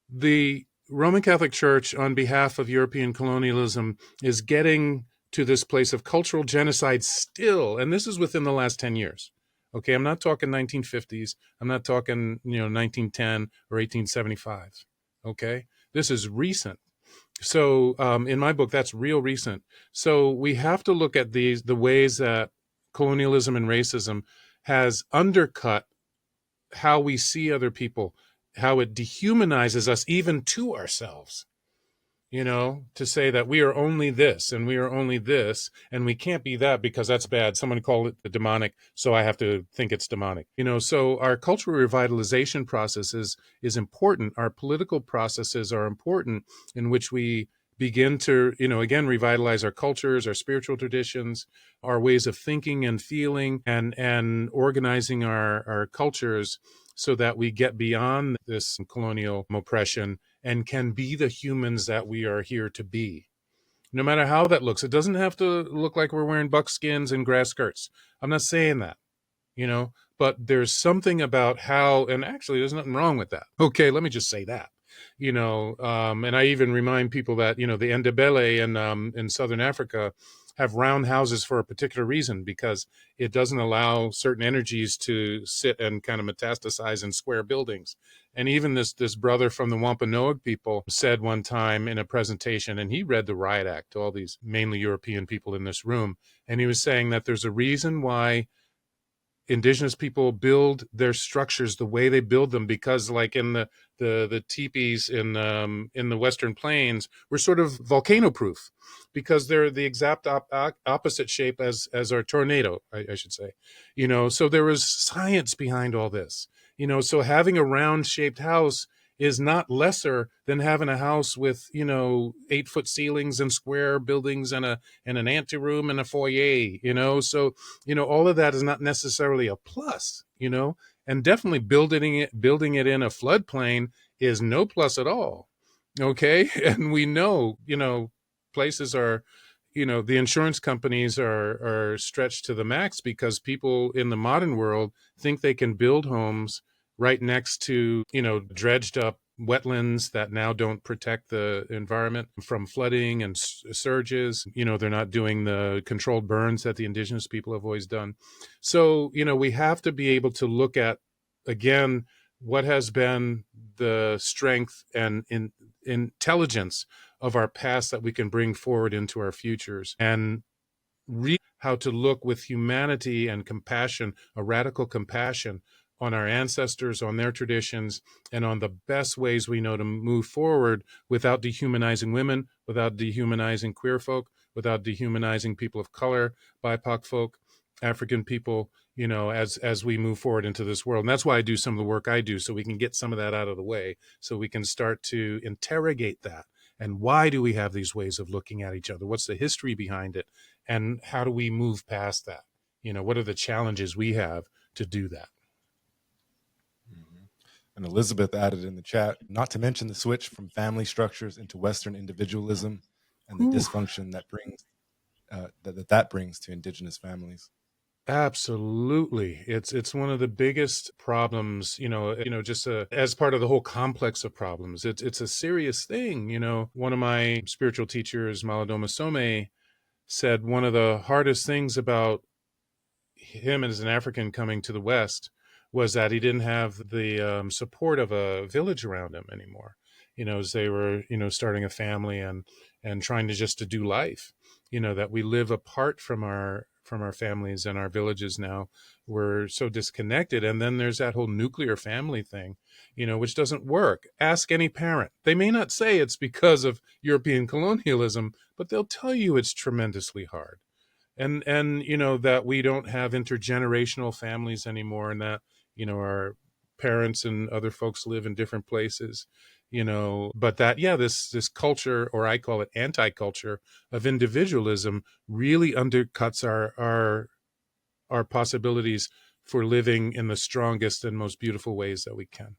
the Roman Catholic Church, on behalf of European colonialism, is getting to this place of cultural genocide still, and this is within the last 10 years. Okay, I'm not talking 1950s. I'm not talking, 1910 or 1875. Okay, this is recent. So in my book, that's real recent. So we have to look at the ways that colonialism and racism has undercut how we see other people, how it dehumanizes us even to ourselves, to say that we are only this and we are only this and we can't be that because that's bad. Someone called it the demonic, so I have to think it's demonic. So our cultural revitalization process is important. Our political processes are important, in which we begin to, again, revitalize our cultures, our spiritual traditions, our ways of thinking and feeling, and organizing our cultures so that we get beyond this colonial oppression and can be the humans that we are here to be. No matter how that looks, it doesn't have to look like we're wearing buckskins and grass skirts. I'm not saying that, but there's something about how, and actually there's nothing wrong with that. Okay, let me just say that. And I even remind people that, the Ndebele in Southern Africa have round houses for a particular reason, because it doesn't allow certain energies to sit and kind of metastasize in square buildings. And even this brother from the Wampanoag people said one time in a presentation, and he read the Riot Act to all these mainly European people in this room, and he was saying that there's a reason why Indigenous people build their structures the way they build them, because like in the teepees in the Western Plains, we're sort of volcano proof, because they're the exact opposite shape as our tornado, I should say. So there was science behind all this. So having a round shaped house is not lesser than having a house with 8-foot ceilings and square buildings and an anteroom and a foyer. So all of that is not necessarily a plus. And definitely building it in a floodplain is no plus at all. Okay, and we know places are, the insurance companies are stretched to the max, because people in the modern world think they can build homes right next to, dredged up wetlands that now don't protect the environment from flooding and surges. They're not doing the controlled burns that the indigenous people have always done. So, we have to be able to look at, again, what has been the strength and intelligence of our past that we can bring forward into our futures, and how to look with humanity and compassion, a radical compassion, on our ancestors, on their traditions, and on the best ways we know to move forward without dehumanizing women, without dehumanizing queer folk, without dehumanizing people of color, BIPOC folk, African people, as we move forward into this world. And that's why I do some of the work I do, so we can get some of that out of the way, so we can start to interrogate that. And why do we have these ways of looking at each other? What's the history behind it? And how do we move past that? What are the challenges we have to do that? And Elizabeth added in the chat, not to mention the switch from family structures into Western individualism and the dysfunction that brings that brings to Indigenous families. Absolutely. It's one of the biggest problems, just as part of the whole complex of problems. It's a serious thing. One of my spiritual teachers, Maladoma Some, said one of the hardest things about him as an African coming to the West was that he didn't have the support of a village around him anymore. As they were, starting a family and trying to do life. That we live apart from our families and our villages now. We're so disconnected. And then there's that whole nuclear family thing, which doesn't work. Ask any parent. They may not say it's because of European colonialism, but they'll tell you it's tremendously hard. And that we don't have intergenerational families anymore, and that our parents and other folks live in different places, but that this culture, or I call it anti-culture, of individualism really undercuts our possibilities for living in the strongest and most beautiful ways that we can.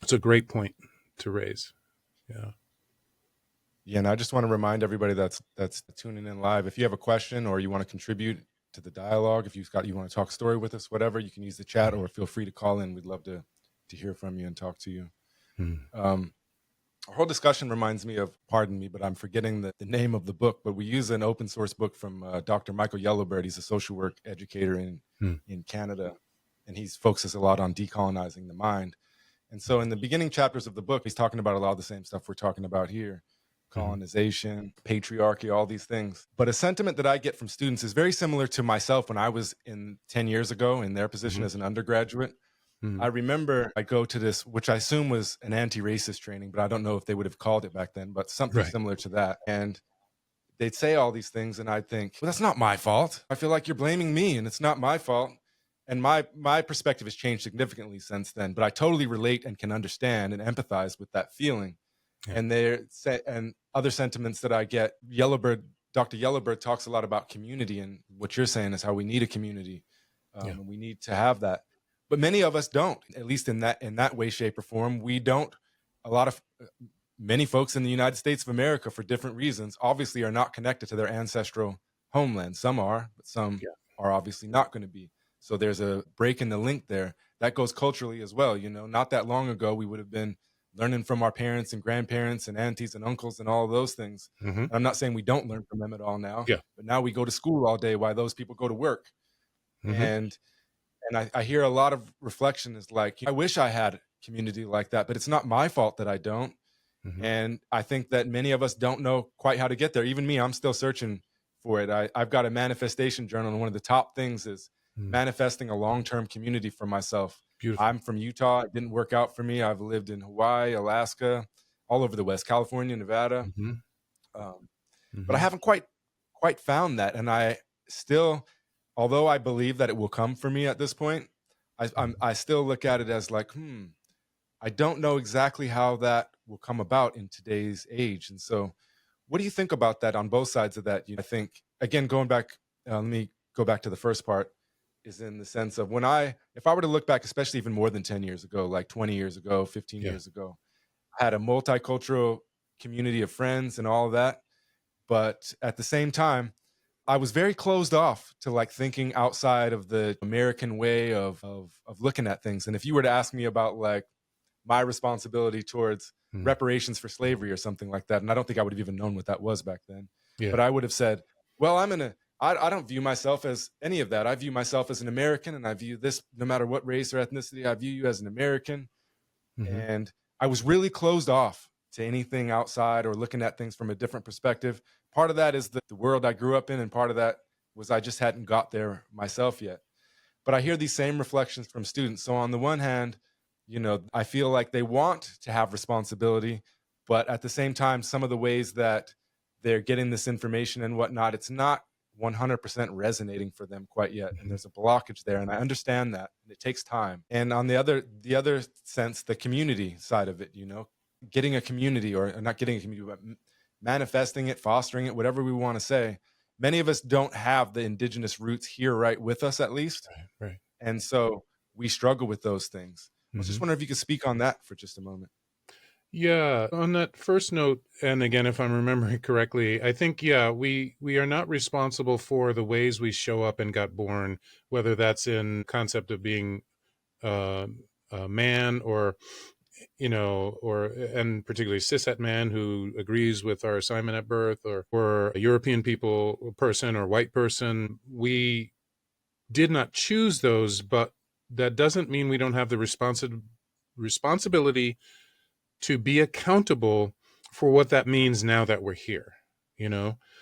It's a great point to raise. Yeah. Yeah, and I just want to remind everybody that's tuning in live, if you have a question or you want to contribute to the dialogue, if you want to talk story with us, whatever, you can use the chat or feel free to call in. We'd love to hear from you and talk to you. Our whole discussion reminds me of, pardon me, but I'm forgetting the name of the book, but we use an open source book from Dr. Michael Yellowbird. He's a social work educator in Canada, and he focuses a lot on decolonizing the mind. And so in the beginning chapters of the book, he's talking about a lot of the same stuff we're talking about here: colonization, patriarchy, all these things. But a sentiment that I get from students is very similar to myself when I was 10 years ago in their position as an undergraduate. I remember I go to this, which I assume was an anti-racist training, but I don't know if they would have called it back then, but something similar to that. And they'd say all these things, and I'd think, well, that's not my fault. I feel like you're blaming me, and it's not my fault. And my perspective has changed significantly since then, but I totally relate and can understand and empathize with that feeling. Yeah. And other sentiments that I get, Dr. Yellowbird talks a lot about community, and what you're saying is how we need a community. And we need to have that. But many of us don't, at least in that way, shape, or form. We don't. Many folks in the United States of America, for different reasons, obviously are not connected to their ancestral homeland. Some are, but some are obviously not going to be. So there's a break in the link there. That goes culturally as well. Not that long ago, we would have been learning from our parents and grandparents and aunties and uncles and all of those things. I'm not saying we don't learn from them at all now, but now we go to school all day while those people go to work. And I hear a lot of reflection is like, I wish I had community like that, but it's not my fault that I don't. And I think that many of us don't know quite how to get there. Even me, I'm still searching for it. I've got a manifestation journal, and one of the top things is manifesting a long-term community for myself. Beautiful. I'm from Utah. It didn't work out for me. I've lived in Hawaii, Alaska, all over the West, California, Nevada. But I haven't quite found that. And I still, although I believe that it will come for me at this point, I still look at it as like, I don't know exactly how that will come about in today's age. And so what do you think about that on both sides of that? I think, again, going back, let me go back to the first part, is in the sense of if I were to look back, especially even more than 10 years ago, like 20 years ago, 15 years ago, I had a multicultural community of friends and all of that. But at the same time, I was very closed off to like thinking outside of the American way of looking at things. And if you were to ask me about like my responsibility towards reparations for slavery or something like that, and I don't think I would have even known what that was back then, but I would have said, well, I don't view myself as any of that. I view myself as an American, and I view this, no matter what race or ethnicity, I view you as an American. And I was really closed off to anything outside or looking at things from a different perspective. Part of that is the world I grew up in, and part of that was I just hadn't got there myself yet. But I hear these same reflections from students. So on the one hand, I feel like they want to have responsibility, but at the same time, some of the ways that they're getting this information and whatnot, it's not 100% resonating for them quite yet. And there's a blockage there. And I understand that. And it takes time. And on the other sense, the community side of it, getting a community, or not getting a community, but manifesting it, fostering it, whatever we want to say. Many of us don't have the indigenous roots here right with us, at least. Right. And so we struggle with those things. I was just wondering if you could speak on that for just a moment. Yeah, on that first note, and again, if I'm remembering correctly, I think, we are not responsible for the ways we show up and got born, whether that's in concept of being a man or and particularly cishet man who agrees with our assignment at birth, or a European person or white person. We did not choose those, but that doesn't mean we don't have the responsibility to be accountable for what that means now that we're here,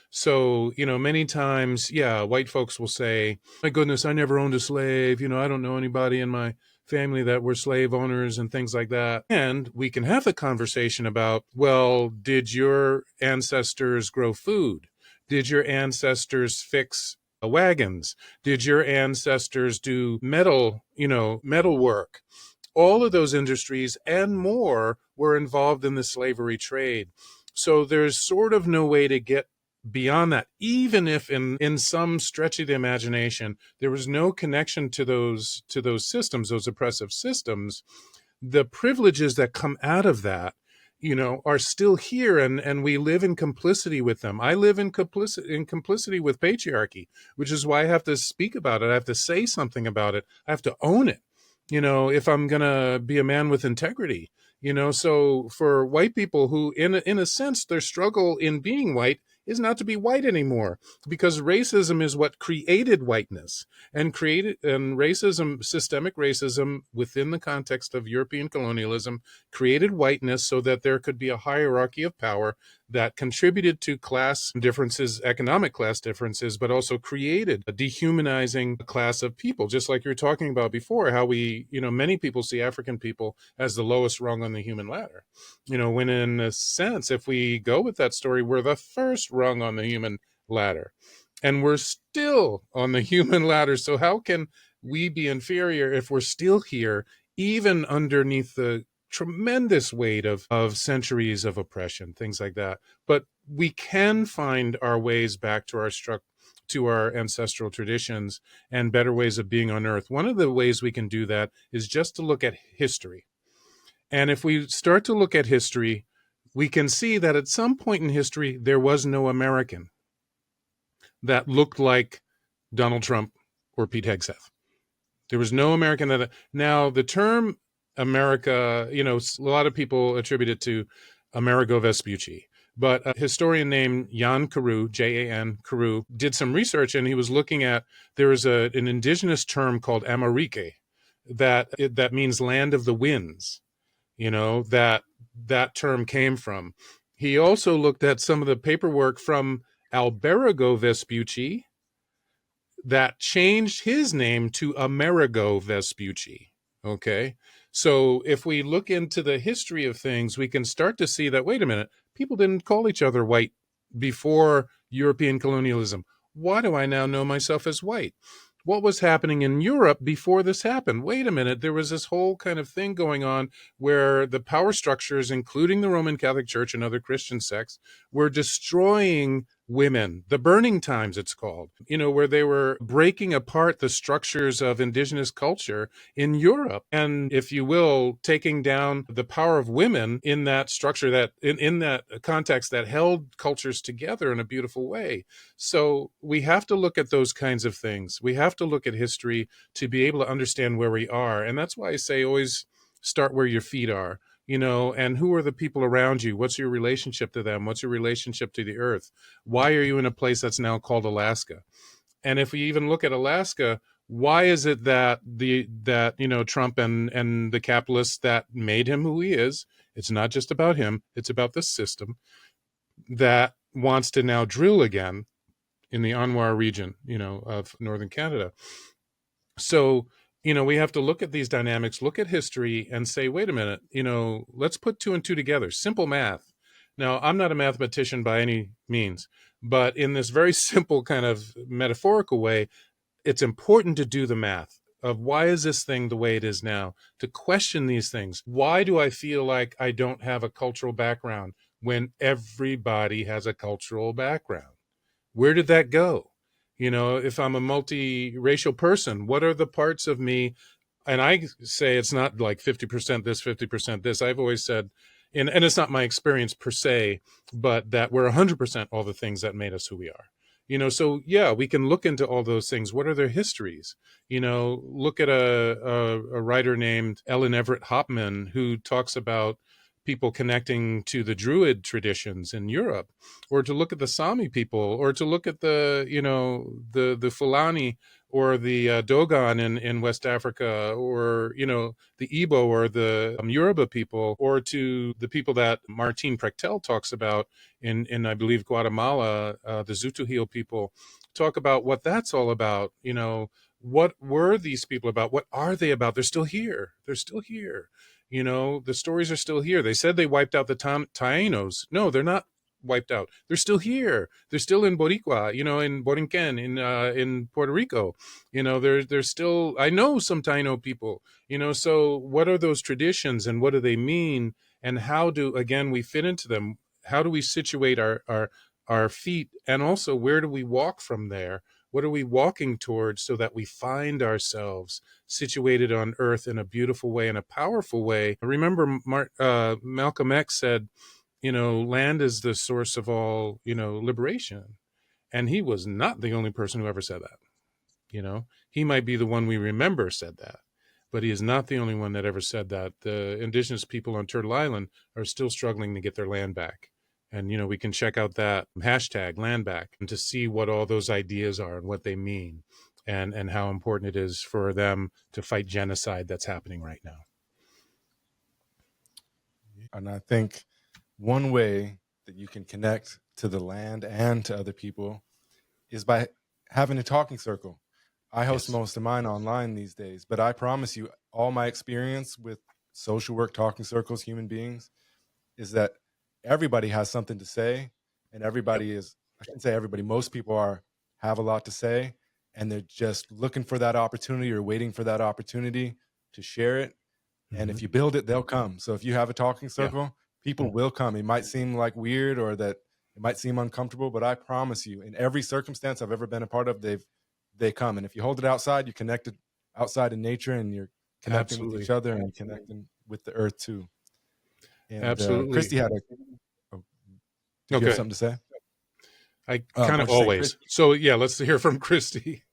So, many times, white folks will say, my goodness, I never owned a slave. I don't know anybody in my family that were slave owners and things like that. And we can have the conversation about, well, did your ancestors grow food? Did your ancestors fix wagons? Did your ancestors do metal work? All of those industries and more were involved in the slavery trade. So there's sort of no way to get beyond that, even if in some stretch of the imagination there was no connection to those systems, those oppressive systems, the privileges that come out of that, are still here, and we live in complicity with them. I live in complicity with patriarchy, which is why I have to speak about it. I have to say something about it. I have to own it, if I'm gonna be a man with integrity. So for white people who, in a sense, their struggle in being white is not to be white anymore, because racism is what created whiteness, and racism, systemic racism within the context of European colonialism, created whiteness so that there could be a hierarchy of power that contributed to class differences, economic class differences, but also created a dehumanizing class of people, just like you were talking about before, how many people see African people as the lowest rung on the human ladder. When in a sense, if we go with that story, we're the first rung on the human ladder, and we're still on the human ladder. So how can we be inferior if we're still here, even underneath the tremendous weight of centuries of oppression, things like that? But we can find our ways back to our ancestral traditions and better ways of being on earth. One of the ways we can do that is just to look at history. And if we start to look at history, we can see that at some point in history, there was no American that looked like Donald Trump or Pete Hegseth. There was no American that. Now, the term America, a lot of people attribute it to Amerigo Vespucci. But a historian named Jan Carew, Jan Carew, did some research, and he was looking at, there is an indigenous term called Amérique that means land of the winds, that term came from. He also looked at some of the paperwork from Alberigo Vespucci that changed his name to Amerigo Vespucci. Okay. So if we look into the history of things, we can start to see that, wait a minute, people didn't call each other white before European colonialism. Why do I now know myself as white? What was happening in Europe before this happened? Wait a minute, there was this whole kind of thing going on where the power structures, including the Roman Catholic Church and other Christian sects, were destroying women, the burning times it's called, where they were breaking apart the structures of indigenous culture in Europe. And if you will, taking down the power of women in that structure, that in that context that held cultures together in a beautiful way. So we have to look at those kinds of things. We have to look at history to be able to understand where we are. And that's why I say always start where your feet are. And who are the people around you? What's your relationship to them? What's your relationship to the earth? Why are you in a place that's now called Alaska? And if we even look at Alaska, why is it that Trump and the capitalists that made him who he is, it's not just about him, it's about the system that wants to now drill again in the Anwar region, of northern Canada. So we have to look at these dynamics, look at history, and say, wait a minute, let's put two and two together. Simple math. Now, I'm not a mathematician by any means, but in this very simple kind of metaphorical way, it's important to do the math of why is this thing the way it is now, to question these things. Why do I feel like I don't have a cultural background when everybody has a cultural background? Where did that go? If I'm a multiracial person, what are the parts of me? And I say it's not like 50% this, 50% this. I've always said, and it's not my experience per se, but that we're 100% all the things that made us who we are. So yeah, we can look into all those things. What are their histories? Look at a writer named Ellen Everett Hopman, who talks about people connecting to the Druid traditions in Europe, or to look at the Sami people, or to look at the Fulani or the Dogon in West Africa, or the Igbo or the Yoruba people, or to the people that Martin Prechtel talks about in I believe Guatemala, the Zutujil people. Talk about what that's all about. What were these people about? What are they about? They're still here. They're still here. The stories are still here. They said they wiped out the Taínos. No, they're not wiped out. They're still here. They're still in Boricua, in Borinquen, in Puerto Rico. There's still, I know some Taino people, so what are those traditions and what do they mean? And how do, again, we fit into them? How do we situate our our feet, and also where do we walk from there? What are we walking towards so that we find ourselves situated on earth in a beautiful way, in a powerful way? Remember, Malcolm X said, land is the source of all, liberation. And he was not the only person who ever said that. He might be the one we remember said that, but he is not the only one that ever said that. The indigenous people on Turtle Island are still struggling to get their land back. And, we can check out that hashtag land back and to see what all those ideas are and what they mean, and how important it is for them to fight genocide that's happening right now. And I think one way that you can connect to the land and to other people is by having a talking circle. I host most of mine online these days, but I promise you, all my experience with social work, talking circles, human beings, is that everybody has something to say, and everybody is, I shouldn't say everybody, most people have a lot to say, and they're just looking for that opportunity or waiting for that opportunity to share it. And if you build it, they'll come. So if you have a talking circle, people will come. It might seem like weird or that it might seem uncomfortable, but I promise you, in every circumstance I've ever been a part of, they come. And if you hold it outside, you're connected outside in nature, and you're connecting with each other and connecting with the earth too. And Christy had you have something to say? I kind of always. So yeah, let's hear from Christy.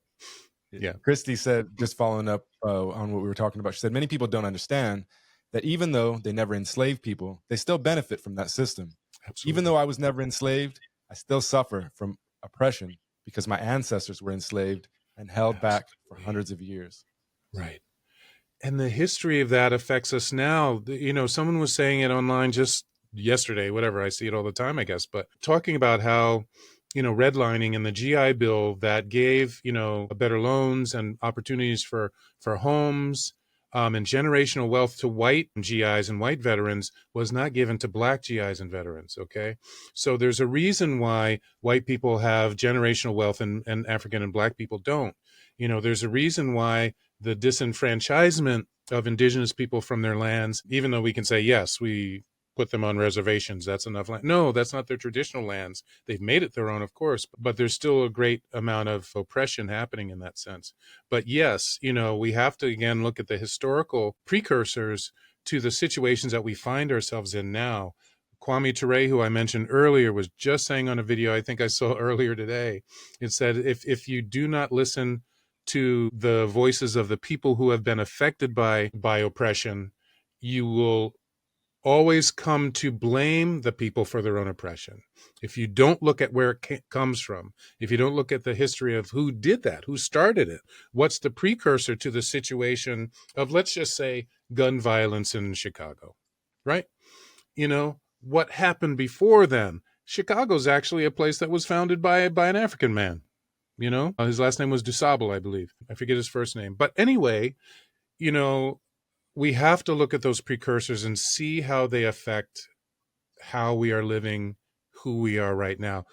Yeah. Christy said, just following up on what we were talking about, she said, many people don't understand that even though they never enslaved people, they still benefit from that system. Absolutely. Even though I was never enslaved, I still suffer from oppression because my ancestors were enslaved and held back for hundreds of years. Right. And the history of that affects us now. Someone was saying it online just yesterday, whatever. I see it all the time, I guess, but talking about how, redlining and the GI Bill that gave, better loans and opportunities for homes and generational wealth to white GIs and white veterans was not given to black GIs and veterans. Okay. So there's a reason why white people have generational wealth and African and black people don't. There's a reason why the disenfranchisement of indigenous people from their lands, even though we can say, yes, we put them on reservations, that's enough land. No, that's not their traditional lands. They've made it their own, of course, but there's still a great amount of oppression happening in that sense. But yes, we have to, again, look at the historical precursors to the situations that we find ourselves in now. Kwame Ture, who I mentioned earlier, was just saying on a video I think I saw earlier today, it said, if you do not listen to the voices of the people who have been affected by oppression, you will always come to blame the people for their own oppression. If you don't look at where it comes from, if you don't look at the history of who did that, who started it, what's the precursor to the situation of, let's just say, gun violence in Chicago, right? What happened before then? Chicago's actually a place that was founded by an African man. His last name was DuSable, I believe. I forget his first name. But anyway, we have to look at those precursors and see how they affect how we are living, who we are right now.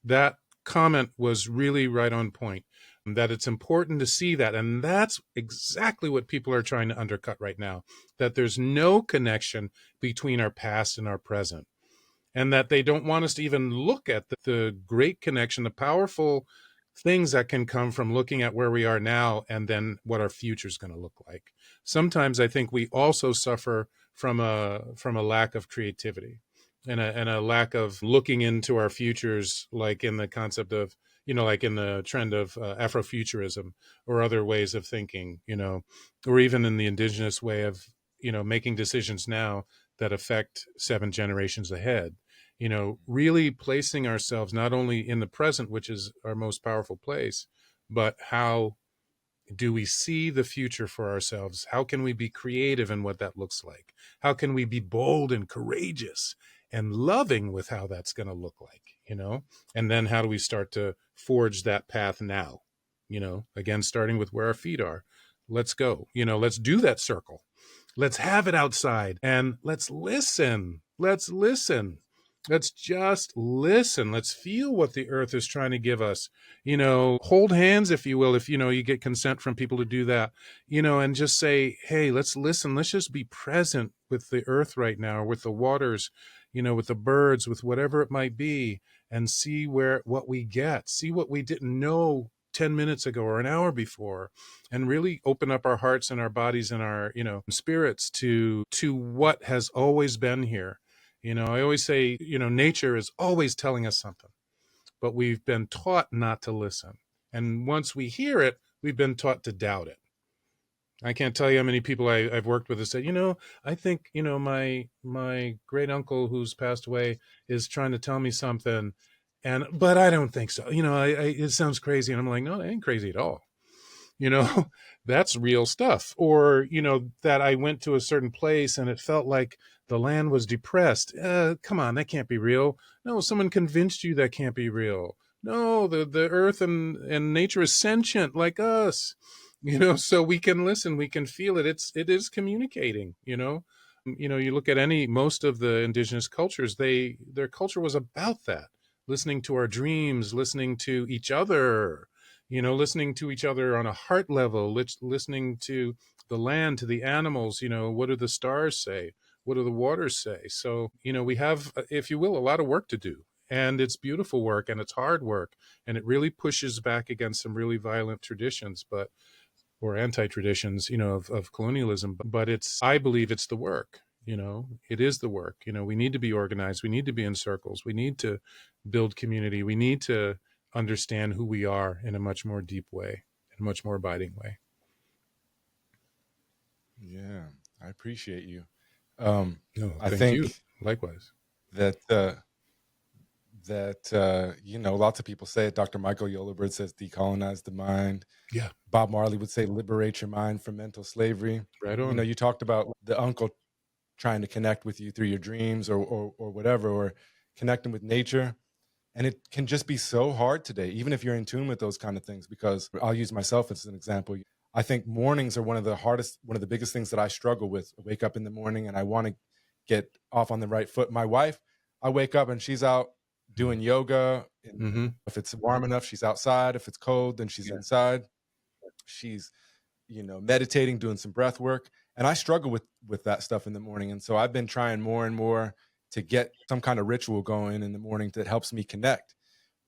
That comment was really right on point, that it's important to see that. And that's exactly what people are trying to undercut right now, that there's no connection between our past and our present, and that they don't want us to even look at the great connection, the powerful things that can come from looking at where we are now and then what our future is going to look like. Sometimes I think we also suffer from a lack of creativity and a lack of looking into our futures, like in the concept of, like in the trend of Afrofuturism or other ways of thinking, or even in the indigenous way of, making decisions now that affect 7 generations ahead. Really placing ourselves not only in the present, which is our most powerful place, but how do we see the future for ourselves? How can we be creative in what that looks like? How can we be bold and courageous and loving with how that's going to look like, And then how do we start to forge that path now? Again, starting with where our feet are. Let's go, let's do that circle. Let's have it outside and let's listen. Let's listen. Let's just listen. Let's feel what the earth is trying to give us. Hold hands, if you will, if, you get consent from people to do that, and just say, hey, let's listen. Let's just be present with the earth right now, with the waters, with the birds, with whatever it might be, and see what we get, see what we didn't know 10 minutes ago or an hour before, and really open up our hearts and our bodies and our, spirits to what has always been here. I always say, nature is always telling us something, but we've been taught not to listen. And once we hear it, we've been taught to doubt it. I can't tell you how many people I've worked with that said, I think, my great uncle who's passed away is trying to tell me something, but I don't think so. It sounds crazy, and I'm like, no, it ain't crazy at all. That's real stuff. Or that I went to a certain place and it felt like the land was depressed. Come on, that can't be real. No, someone convinced you that can't be real. No, the earth and nature is sentient like us. So we can listen, we can feel it. It is communicating. You look at most of the indigenous cultures, their culture was about that, listening to our dreams, listening to each other, listening to each other on a heart level, listening to the land, to the animals. What do the stars say? What do the waters say? So, we have, if you will, a lot of work to do. And it's beautiful work, and it's hard work, and it really pushes back against some really violent traditions, or anti-traditions, of colonialism. But I believe it's the work. It is the work. We need to be organized. We need to be in circles. We need to build community. We need to understand who we are in a much more deep way, in a much more abiding way. Yeah, I appreciate you. No, I thank think you. Likewise. that lots of people say it. Dr. Michael Yolobird says decolonize the mind. Yeah. Bob Marley would say liberate your mind from mental slavery. Right on. You talked about the uncle trying to connect with you through your dreams or whatever, or connecting with nature. And it can just be so hard today, even if you're in tune with those kind of things, because I'll use myself as an example. I think mornings are one of the biggest things that I struggle with. I wake up in the morning and I want to get off on the right foot. My wife, I wake up and she's out doing yoga. Mm-hmm. If it's warm enough, she's outside. If it's cold, then she's inside. She's, meditating, doing some breath work. And I struggle with that stuff in the morning. And so I've been trying more and more to get some kind of ritual going in the morning that helps me connect.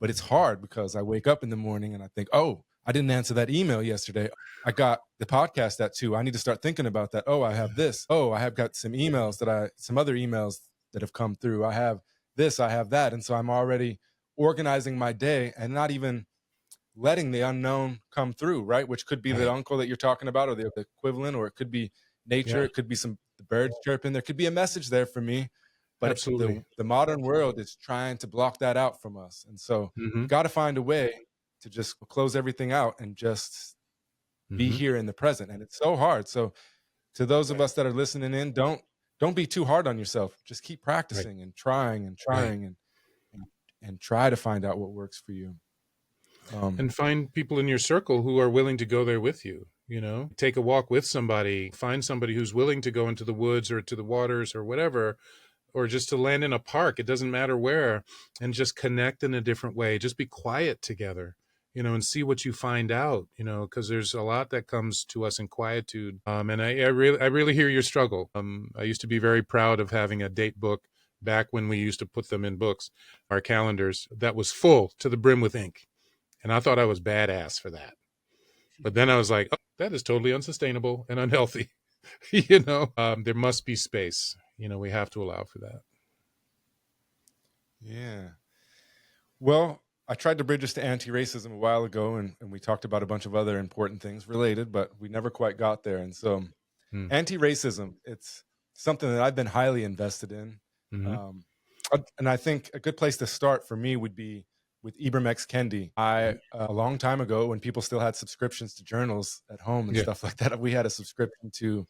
But it's hard because I wake up in the morning and I think, oh, I didn't answer that email yesterday. I got the podcast at 2. I need to start thinking about that. Oh, I have this. Oh, I have got some other emails that have come through. I have this, I have that. And so I'm already organizing my day and not even letting the unknown come through, right? Which could be the uncle that you're talking about, or the equivalent, or it could be nature. It could be the birds chirping. There could be a message there for me. But absolutely, the modern world is trying to block that out from us. And so we've got to find a way to just close everything out and just be here in the present. And it's so hard. So to those of us that are listening in, don't be too hard on yourself. Just keep practicing and trying and try to find out what works for you. And find people in your circle who are willing to go there with you. Take a walk with somebody, find somebody who's willing to go into the woods or to the waters or whatever, or just to land in a park. It doesn't matter where, and just connect in a different way. Just be quiet together, and see what you find out, because there's a lot that comes to us in quietude. And I really hear your struggle. I used to be very proud of having a date book back when we used to put them in books, our calendars, that was full to the brim with ink. And I thought I was badass for that. But then I was like, oh, that is totally unsustainable and unhealthy. There must be space. We have to allow for that. Yeah. Well, I tried to bridge us to anti-racism a while ago, and we talked about a bunch of other important things related, but we never quite got there. And so anti-racism, it's something that I've been highly invested in. And I think a good place to start for me would be with Ibram X. Kendi. A long time ago, when people still had subscriptions to journals at home and stuff like that, we had a subscription to,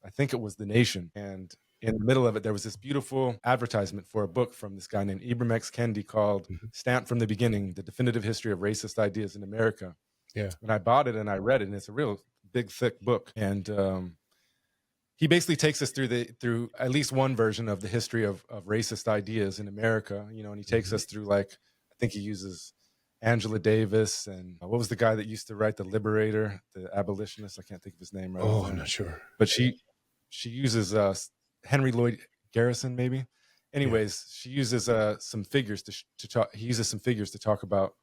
I think it was The Nation. And in the middle of it, there was this beautiful advertisement for a book from this guy named Ibram X. Kendi called Stamped from the Beginning, The Definitive History of Racist Ideas in America. Yeah. And I bought it and I read it, and it's a real big, thick book. And he basically takes us through at least one version of the history of racist ideas in America, and he takes us through, like, I think he uses Angela Davis and what was the guy that used to write The Liberator, the abolitionist? I can't think of his name right now. I'm not sure. But she uses Henry Lloyd Garrison, maybe. anyways, she uses some figures to talk. He uses some figures to talk about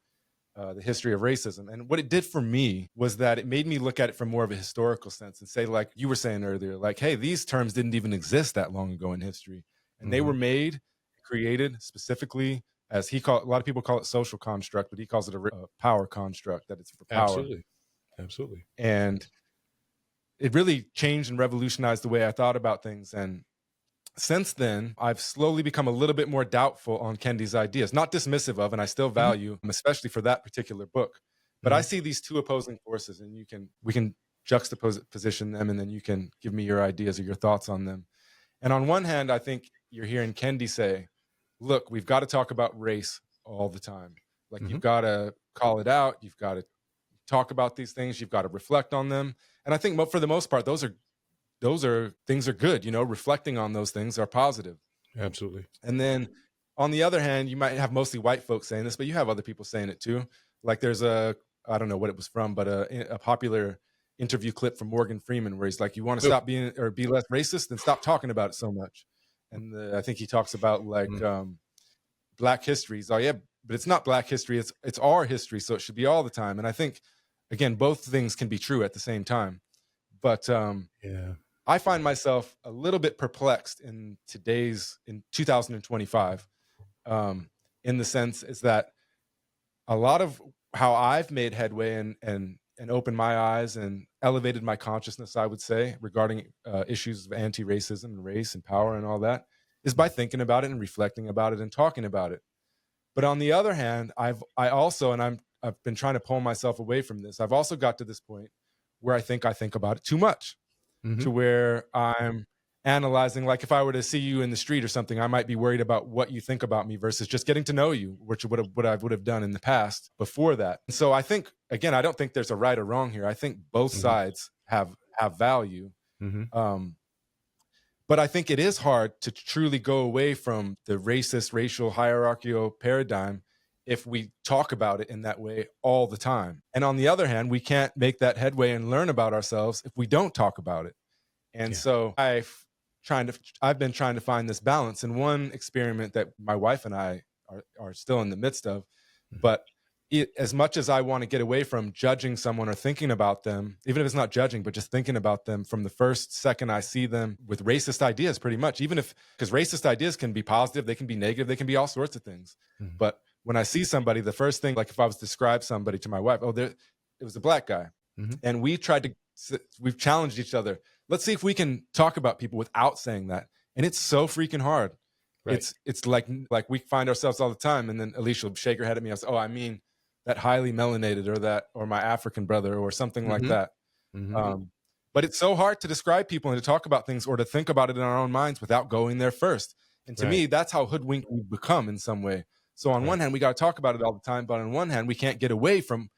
the history of racism. And what it did for me was that it made me look at it from more of a historical sense and say, like you were saying earlier, like, hey, these terms didn't even exist that long ago in history. And they were created specifically, as a lot of people call it social construct, but he calls it a power construct, that it's for power. Absolutely. And it really changed and revolutionized the way I thought about things. And since then, I've slowly become a little bit more doubtful on Kendi's ideas, not dismissive of, and I still value, especially for that particular book. But I see these two opposing forces, and we can juxtaposition them, and then you can give me your ideas or your thoughts on them. And on one hand, I think you're hearing Kendi say, look, we've got to talk about race all the time. Like you've got to call it out. You've got to talk about these things. You've got to reflect on them. And I think for the most part, those things are good. Reflecting on those things are positive. Absolutely. And then on the other hand, you might have mostly white folks saying this, but you have other people saying it too. Like there's I don't know what it was from, but a popular interview clip from Morgan Freeman where he's like, you want to stop being or be less racist, then stop talking about it so much. And I think he talks about like Black history. So yeah, but it's not Black history. It's our history. So it should be all the time. And I think, again, both things can be true at the same time. But I find myself a little bit perplexed in 2025, in the sense is that a lot of how I've made headway and opened my eyes and elevated my consciousness, I would say, regarding issues of anti-racism and race and power and all that, is by thinking about it and reflecting about it and talking about it. But on the other hand, I've been trying to pull myself away from this. I've also got to this point where I think about it too much, to where I'm analyzing, like if I were to see you in the street or something, I might be worried about what you think about me versus just getting to know you, which what I would have done in the past before that. And so I think, again, I don't think there's a right or wrong here. I think both sides have value. But I think it is hard to truly go away from the racist, racial, hierarchical paradigm if we talk about it in that way all the time. And on the other hand, we can't make that headway and learn about ourselves if we don't talk about it. And so I've been trying to find this balance. And one experiment that my wife and I are still in the midst of, but as much as I want to get away from judging someone or thinking about them, even if it's not judging, but just thinking about them from the first second I see them with racist ideas, pretty much, because racist ideas can be positive, they can be negative, they can be all sorts of things. But when I see somebody, the first thing, like if I was to describe somebody to my wife, it was a Black guy. And we've challenged each other. Let's see if we can talk about people without saying that. And it's so freaking hard. Right. It's like we find ourselves all the time. And then Alicia will shake her head at me. I say, I mean that highly melanated or my African brother or something like that. But it's so hard to describe people and to talk about things or to think about it in our own minds without going there first. And to me, that's how hoodwinked we've become in some way. So on one hand, we got to talk about it all the time. But on one hand, we can't get away from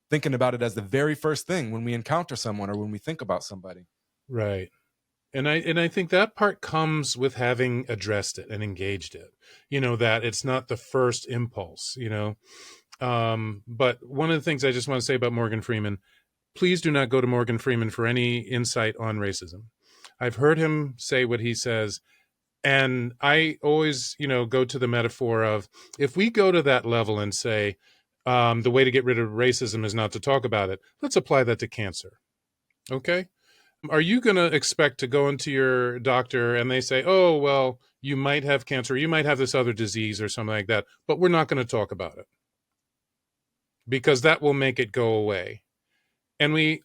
thinking about it as the very first thing when we encounter someone or when we think about somebody. Right. And I think that part comes with having addressed it and engaged it, that it's not the first impulse, but one of the things I just want to say about Morgan Freeman, please do not go to Morgan Freeman for any insight on racism. I've heard him say what he says. And I always, go to the metaphor of if we go to that level and say the way to get rid of racism is not to talk about it, let's apply that to cancer. Okay. Are you going to expect to go into your doctor and they say, oh, well, you might have cancer, you might have this other disease or something like that, but we're not going to talk about it because that will make it go away. And we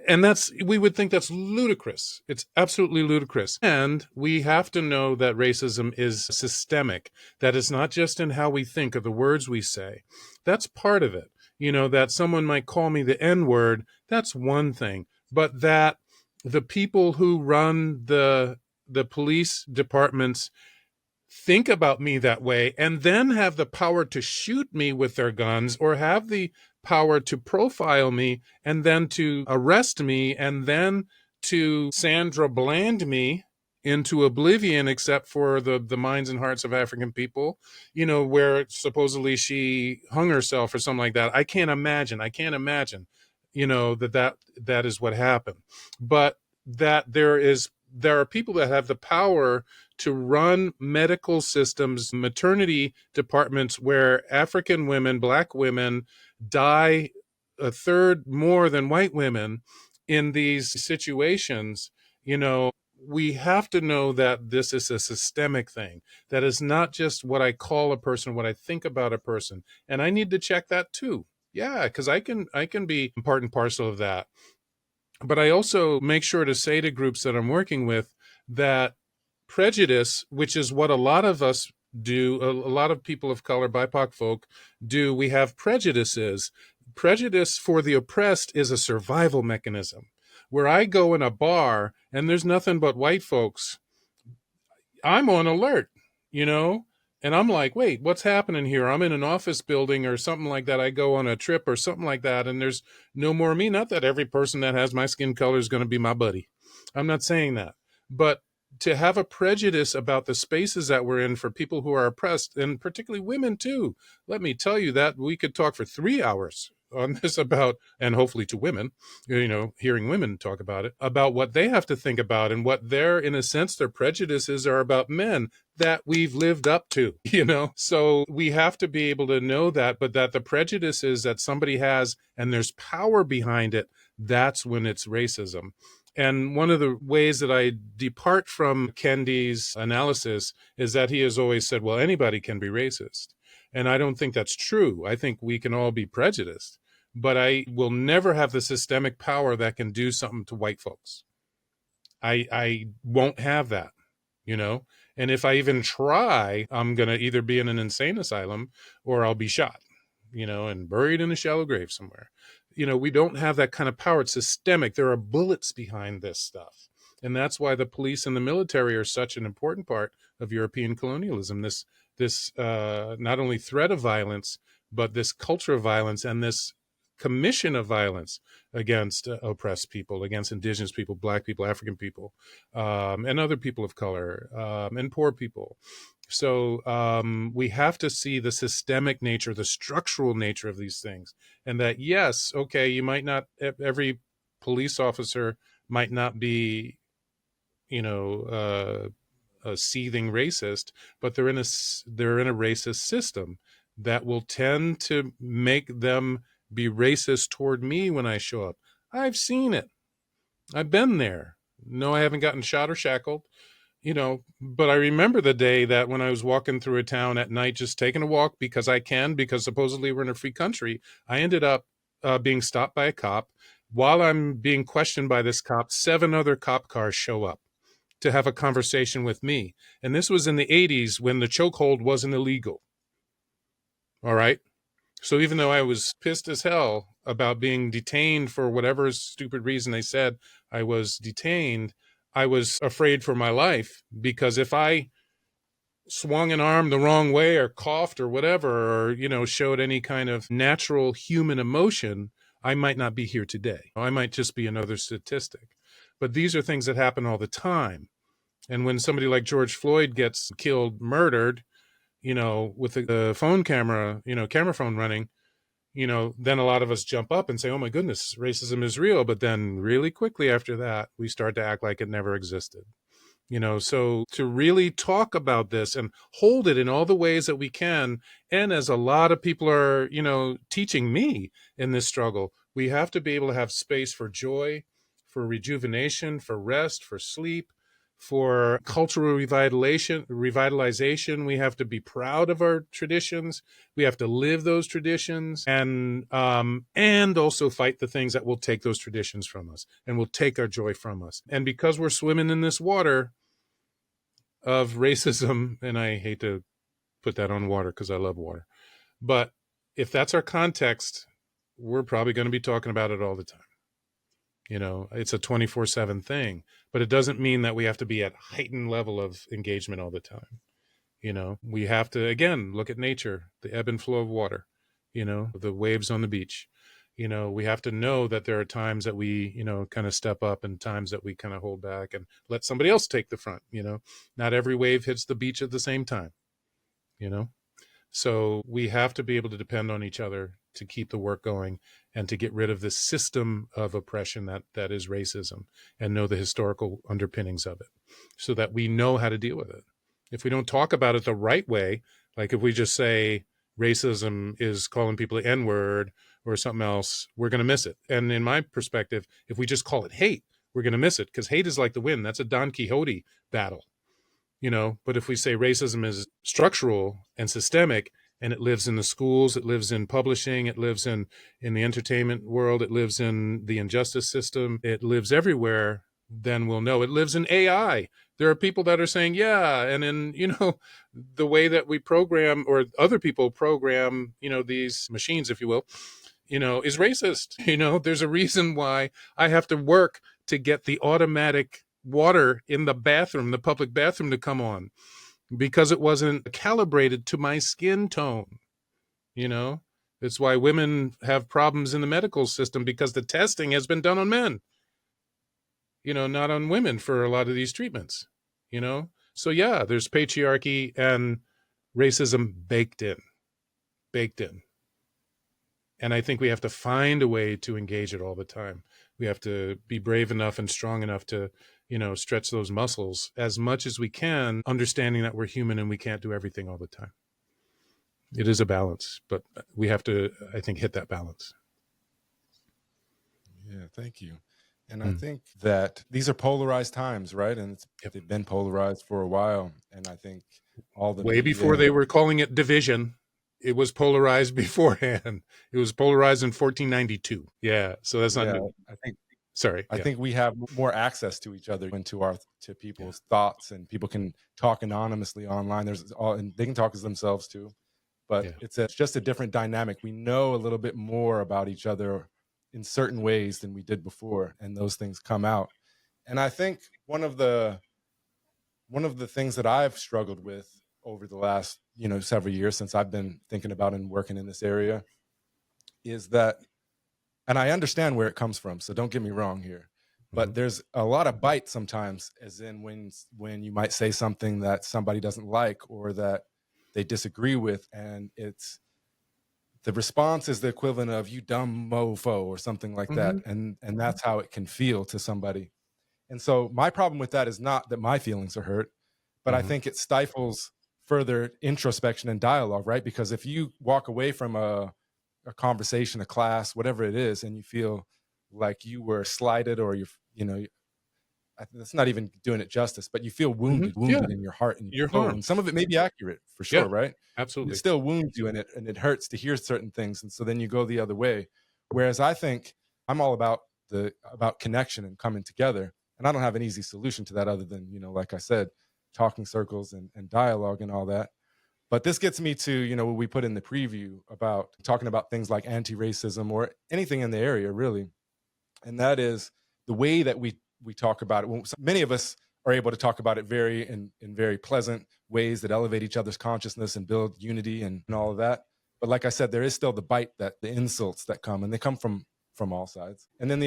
would think that's ludicrous. It's absolutely ludicrous. And we have to know that racism is systemic, that it's not just in how we think or the words we say. That's part of it. That someone might call me the N-word, that's one thing. But that the people who run the police departments think about me that way and then have the power to shoot me with their guns or have the power to profile me and then to arrest me and then to Sandra Bland me into oblivion, except for the minds and hearts of African people, where supposedly she hung herself or something like that. I can't imagine, that is what happened. But that there are people that have the power to run medical systems, maternity departments where African women, Black women die a third more than white women in these situations. We have to know that this is a systemic thing. That is not just what I call a person, what I think about a person. And I need to check that too. Yeah, because I can be part and parcel of that. But I also make sure to say to groups that I'm working with that prejudice, which is what a lot of us do, a lot of people of color, BIPOC folk do, we have prejudices. Prejudice for the oppressed is a survival mechanism. Where I go in a bar and there's nothing but white folks, I'm on alert, you know? And I'm like, wait, what's happening here? I'm in an office building or something like that. I go on a trip or something like that, and there's no more of me. Not that every person that has my skin color is going to be my buddy. I'm not saying that. But to have a prejudice about the spaces that we're in for people who are oppressed, and particularly women too, let me tell you that we could talk for 3 hours on this about, and hopefully to women, hearing women talk about it, about what they have to think about and what their, in a sense, their prejudices are about men that we've lived up to, So we have to be able to know that, but that the prejudices that somebody has and there's power behind it, that's when it's racism. And one of the ways that I depart from Kendi's analysis is that he has always said, well, anybody can be racist. And I don't think that's true. I think we can all be prejudiced, but I will never have the systemic power that can do something to white folks. I won't have that, And if I even try, I'm going to either be in an insane asylum or I'll be shot, and buried in a shallow grave somewhere. We don't have that kind of power. It's systemic. There are bullets behind this stuff. And that's why the police and the military are such an important part of European colonialism. This not only threat of violence, but this culture of violence and this commission of violence against oppressed people, against indigenous people, Black people, African people, and other people of color, and poor people. So we have to see the systemic nature, the structural nature of these things. And that, yes, okay, you might not, every police officer might not be, a seething racist, but they're in a racist system that will tend to make them be racist toward me when I show up. I've seen it. I've been there. No, I haven't gotten shot or shackled, but I remember the day that when I was walking through a town at night, just taking a walk because supposedly we're in a free country, I ended up being stopped by a cop. While I'm being questioned by this cop, 7 other cop cars show up to have a conversation with me. And this was in the 80s when the chokehold wasn't illegal. All right. So even though I was pissed as hell about being detained for whatever stupid reason they said I was detained, I was afraid for my life, because if I swung an arm the wrong way or coughed or whatever, or, showed any kind of natural human emotion, I might not be here today. I might just be another statistic. But these are things that happen all the time. And when somebody like George Floyd gets killed, murdered, with the phone camera, camera phone running, then a lot of us jump up and say, oh my goodness, racism is real. But then really quickly after that, we start to act like it never existed. So to really talk about this and hold it in all the ways that we can, and as a lot of people are, teaching me in this struggle, we have to be able to have space for joy, for rejuvenation, for rest, for sleep, for cultural revitalization. We have to be proud of our traditions. We have to live those traditions, and also fight the things that will take those traditions from us and will take our joy from us. And because we're swimming in this water of racism, and I hate to put that on water because I love water, but if that's our context, we're probably going to be talking about it all the time. It's a 24/7 thing, but it doesn't mean that we have to be at heightened level of engagement all the time. We have to, again, look at nature, the ebb and flow of water, the waves on the beach. We have to know that there are times that we, kind of step up and times that we kind of hold back and let somebody else take the front. Not every wave hits the beach at the same time, So we have to be able to depend on each other to keep the work going and to get rid of this system of oppression that is racism, and know the historical underpinnings of it so that we know how to deal with it. If we don't talk about it the right way, like if we just say racism is calling people the N-word or something else, we're going to miss it. And in my perspective, if we just call it hate, we're going to miss it, because hate is like the wind. That's a Don Quixote battle, but if we say racism is structural and systemic, and it lives in the schools, it lives in publishing, it lives in the entertainment world, it lives in the injustice system, it lives everywhere, then we'll know. It lives in AI. There are people that are saying, yeah, and in the way that we program, or other people program, these machines, if you will, is racist. There's a reason why I have to work to get the automatic water in the bathroom, the public bathroom, to come on, because it wasn't calibrated to my skin tone. It's why women have problems in the medical system, because the testing has been done on men, not on women for a lot of these treatments. So yeah, there's patriarchy and racism baked in. And I think we have to find a way to engage it all the time. We have to be brave enough and strong enough to, stretch those muscles as much as we can, understanding that we're human and we can't do everything all the time. It is a balance, but we have to, I think, hit that balance. Yeah, thank you. And I think that these are polarized times, right? And they've been polarized for a while. And I think all the way before they were calling it division, it was polarized beforehand. It was polarized in 1492. Yeah, so that's not new. I think we have more access to each other and to people's thoughts, and people can talk anonymously online. And they can talk as themselves too, but it's just a different dynamic. We know a little bit more about each other in certain ways than we did before, and those things come out. And I think one of the things that I've struggled with over the last several years, since I've been thinking about and working in this area, is that, and I understand where it comes from, so don't get me wrong here, but there's a lot of bite sometimes, as in when you might say something that somebody doesn't like or that they disagree with, and the response is the equivalent of "you dumb mofo" or something like that, and that's how it can feel to somebody. And so my problem with that is not that my feelings are hurt, but I think it stifles further introspection and dialogue, right? Because if you walk away from a conversation, a class, whatever it is, and you feel like you were slighted, or that's not even doing it justice, but you feel wounded in your heart and your soul. And some of it may be accurate, for sure, right? Absolutely. It still wounds you, and it hurts to hear certain things. And so then you go the other way. Whereas I think I'm all about connection and coming together. And I don't have an easy solution to that other than, like I said, talking circles and dialogue and all that. But this gets me to, what we put in the preview about talking about things like anti-racism or anything in the area, really. And that is the way that we talk about it. Many of us are able to talk about it in very pleasant ways that elevate each other's consciousness and build unity and all of that. But like I said, there is still the bite, the insults that come, and they come from all sides. And then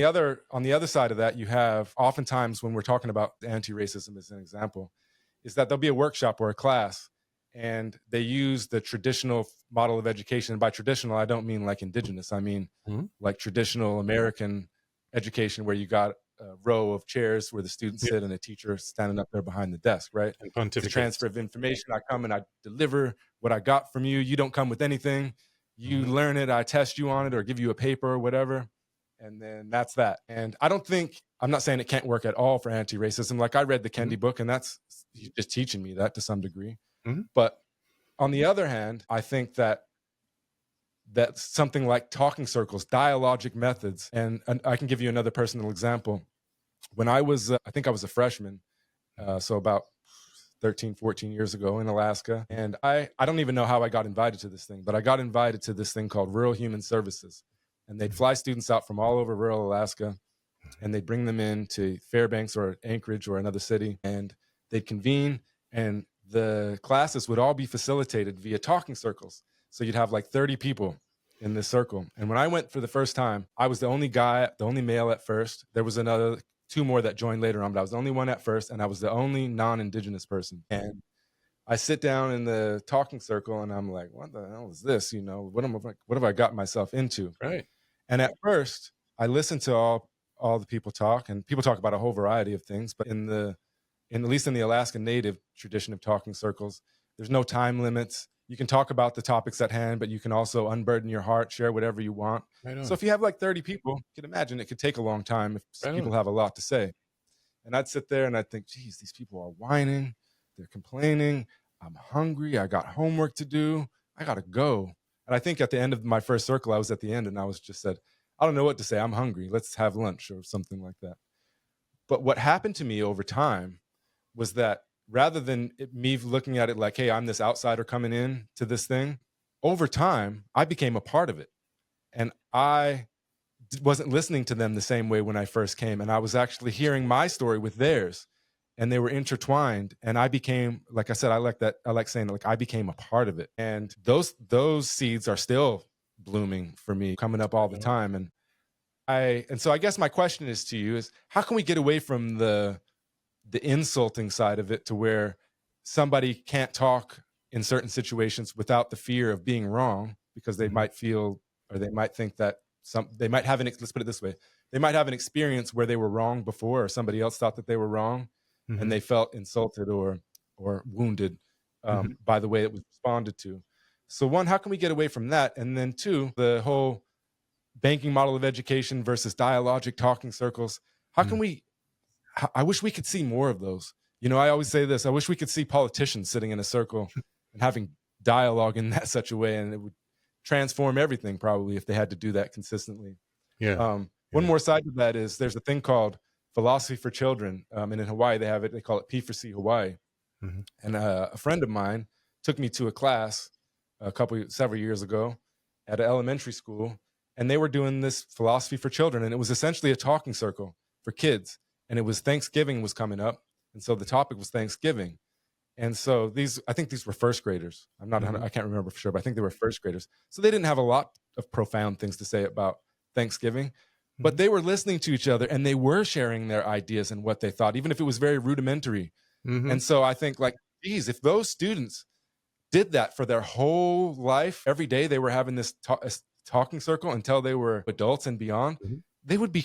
on the other side of that, you have oftentimes, when we're talking about anti-racism as an example, is that there'll be a workshop or a class, and they use the traditional model of education. And by traditional, I don't mean like Indigenous. I mean like traditional American education, where you got a row of chairs where the students sit and a teacher standing up there behind the desk, right? It's a transfer of information. I come and I deliver what I got from you. You don't come with anything. You learn it. I test you on it or give you a paper or whatever. And then that's that. And I'm not saying it can't work at all for anti-racism. Like, I read the Kendi book, and that's just teaching me that to some degree. But on the other hand, I think that something like talking circles, dialogic methods, and I can give you another personal example. When I was, I think I was a freshman, so about 13, 14 years ago in Alaska. And I don't even know how I got invited to this thing, but I got invited to this thing called Rural Human Services. And they'd fly students out from all over rural Alaska, and they'd bring them in to Fairbanks or Anchorage or another city, and they'd convene, and the classes would all be facilitated via talking circles. So you'd have like 30 people in this circle. And when I went for the first time, I was the only male at first. There was another 2 more that joined later on, but I was the only one at first, and I was the only non-Indigenous person. And I sit down in the talking circle, and I'm like, what the hell is this? What have I got myself into? Right. And at first, I listened to all the people talk, and people talk about a whole variety of things. But in the at least in the Alaska Native tradition of talking circles, there's no time limits. You can talk about the topics at hand, but you can also unburden your heart, share whatever you want. Right So on. if you have like 30 people, you can imagine it could take a long time if Right people on. have a lot to say. And I'd sit there and I'd think, geez, these people are whining, they're complaining, I'm hungry, I got homework to do, I gotta go. And I think at the end of my first circle, I was at the end and I was just said, I don't know what to say, I'm hungry, let's have lunch or something like that. But what happened to me over time was that rather than me looking at it like, hey, I'm this outsider coming in to this thing, over time, I became a part of it. And I wasn't listening to them the same way when I first came. And I was actually hearing my story with theirs. And they were intertwined. And I became, like I said, I like saying like I became a part of it. And those seeds are still blooming for me, coming up all the time. And so I guess my question is to you is how can we get away from the insulting side of it to where somebody can't talk in certain situations without the fear of being wrong because they might feel, or they might think that they might have let's put it this way, they might have an experience where they were wrong before or somebody else thought that they were wrong and they felt insulted or wounded by the way it was responded to. So one, how can we get away from that? And then two, the whole banking model of education versus dialogic talking circles. How can we, I wish we could see more of those. You know, I always say this, I wish we could see politicians sitting in a circle and having dialogue in that such a way, and it would transform everything probably if they had to do that consistently. One more side to that is there's a thing called philosophy for children. And in Hawaii, they have it, they call it P4C Hawaii. And a friend of mine took me to a class several years ago at an elementary school, and they were doing this philosophy for children. And it was essentially a talking circle for kids. And it was Thanksgiving was coming up. And so the topic was Thanksgiving. And so I think these were first graders. I can't remember for sure, but I think they were first graders. So they didn't have a lot of profound things to say about Thanksgiving, but they were listening to each other and they were sharing their ideas and what they thought, even if it was very rudimentary. And so I think like, geez, if those students did that for their whole life, every day they were having this talking circle until they were adults and beyond, they would be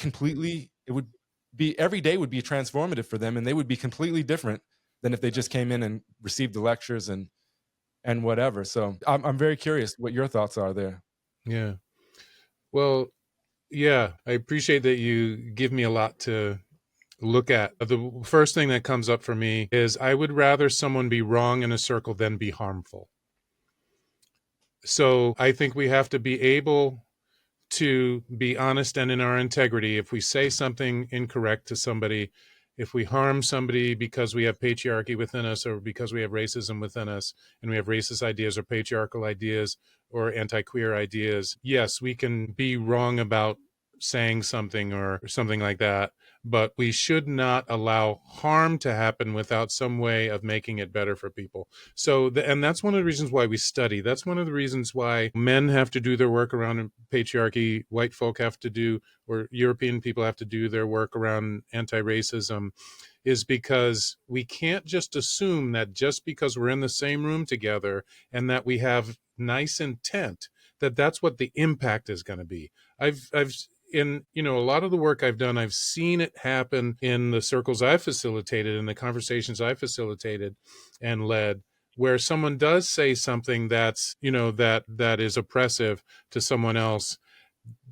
every day would be transformative for them, and they would be completely different than if they just came in and received the lectures and whatever. So I'm very curious what your thoughts are there. Yeah. Well, yeah, I appreciate that you give me a lot to look at. The first thing that comes up for me is I would rather someone be wrong in a circle than be harmful. So I think we have to be able to be honest and in our integrity. If we say something incorrect to somebody, if we harm somebody because we have patriarchy within us or because we have racism within us and we have racist ideas or patriarchal ideas or anti-queer ideas, yes, we can be wrong about saying something or something like that, but we should not allow harm to happen without some way of making it better for people. So, and that's one of the reasons why we study. That's one of the reasons why men have to do their work around patriarchy, white folk have to do, or European people have to do their work around anti-racism, is because we can't just assume that just because we're in the same room together and that we have nice intent, that that's what the impact is going to be. I've in a lot of the work I've done, I've seen it happen in the circles I've facilitated, in the conversations I've facilitated and led, where someone does say something that's, that is oppressive to someone else.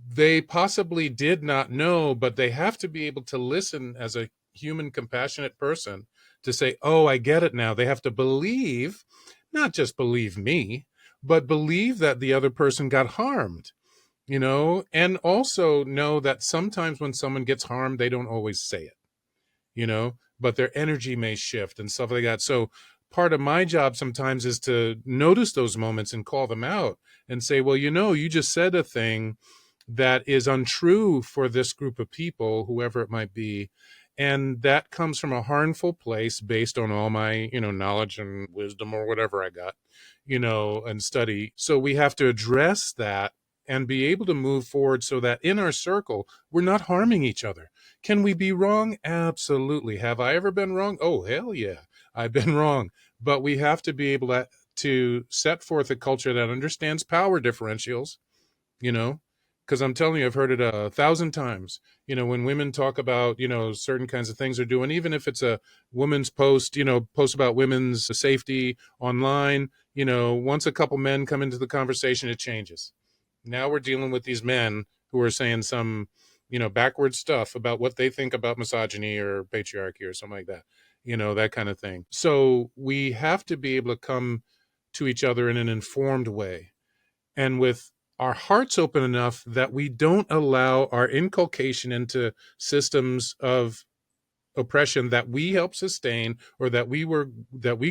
They possibly did not know, but they have to be able to listen as a human, compassionate person to say, oh, I get it now. They have to believe, not just believe me, but believe that the other person got harmed. And also know that sometimes when someone gets harmed, they don't always say it, but their energy may shift and stuff like that. So part of my job sometimes is to notice those moments and call them out and say, well, you just said a thing that is untrue for this group of people, whoever it might be. And that comes from a harmful place based on all my, knowledge and wisdom or whatever I got, and study. So we have to address that and be able to move forward so that in our circle, we're not harming each other. Can we be wrong? Absolutely. Have I ever been wrong? Oh, hell yeah, I've been wrong. But we have to be able to set forth a culture that understands power differentials, you know, because I'm telling you, I've heard it 1,000 times. When women talk about, certain kinds of things they're doing, even if it's a woman's post, post about women's safety online, once a couple men come into the conversation, it changes. Now we're dealing with these men who are saying some, backward stuff about what they think about misogyny or patriarchy or something like that, that kind of thing. So we have to be able to come to each other in an informed way and with our hearts open enough that we don't allow our inculcation into systems of oppression that we help sustain or that we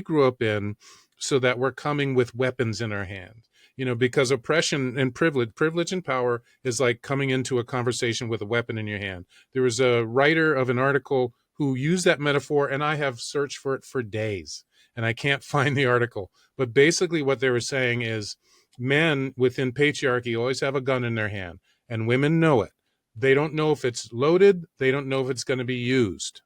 grew up in, so that we're coming with weapons in our hand. Because oppression and privilege and power is like coming into a conversation with a weapon in your hand. There was a writer of an article who used that metaphor, and I have searched for it for days and I can't find the article. But basically what they were saying is men within patriarchy always have a gun in their hand, and women know it. They don't know if it's loaded. They don't know if it's going to be used,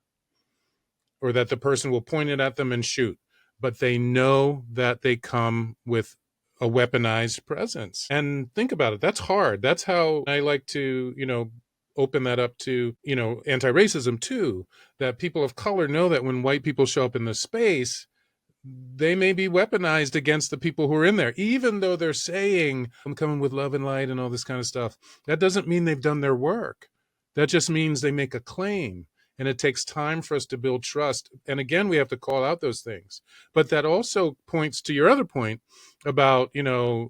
or that the person will point it at them and shoot, but they know that they come with a weaponized presence. And think about it. That's hard. That's how I like to, open that up to, anti-racism too, that people of color know that when white people show up in the space, they may be weaponized against the people who are in there, even though they're saying, I'm coming with love and light and all this kind of stuff. That doesn't mean they've done their work. That just means they make a claim. And it takes time for us to build trust. And again, we have to call out those things. But that also points to your other point about,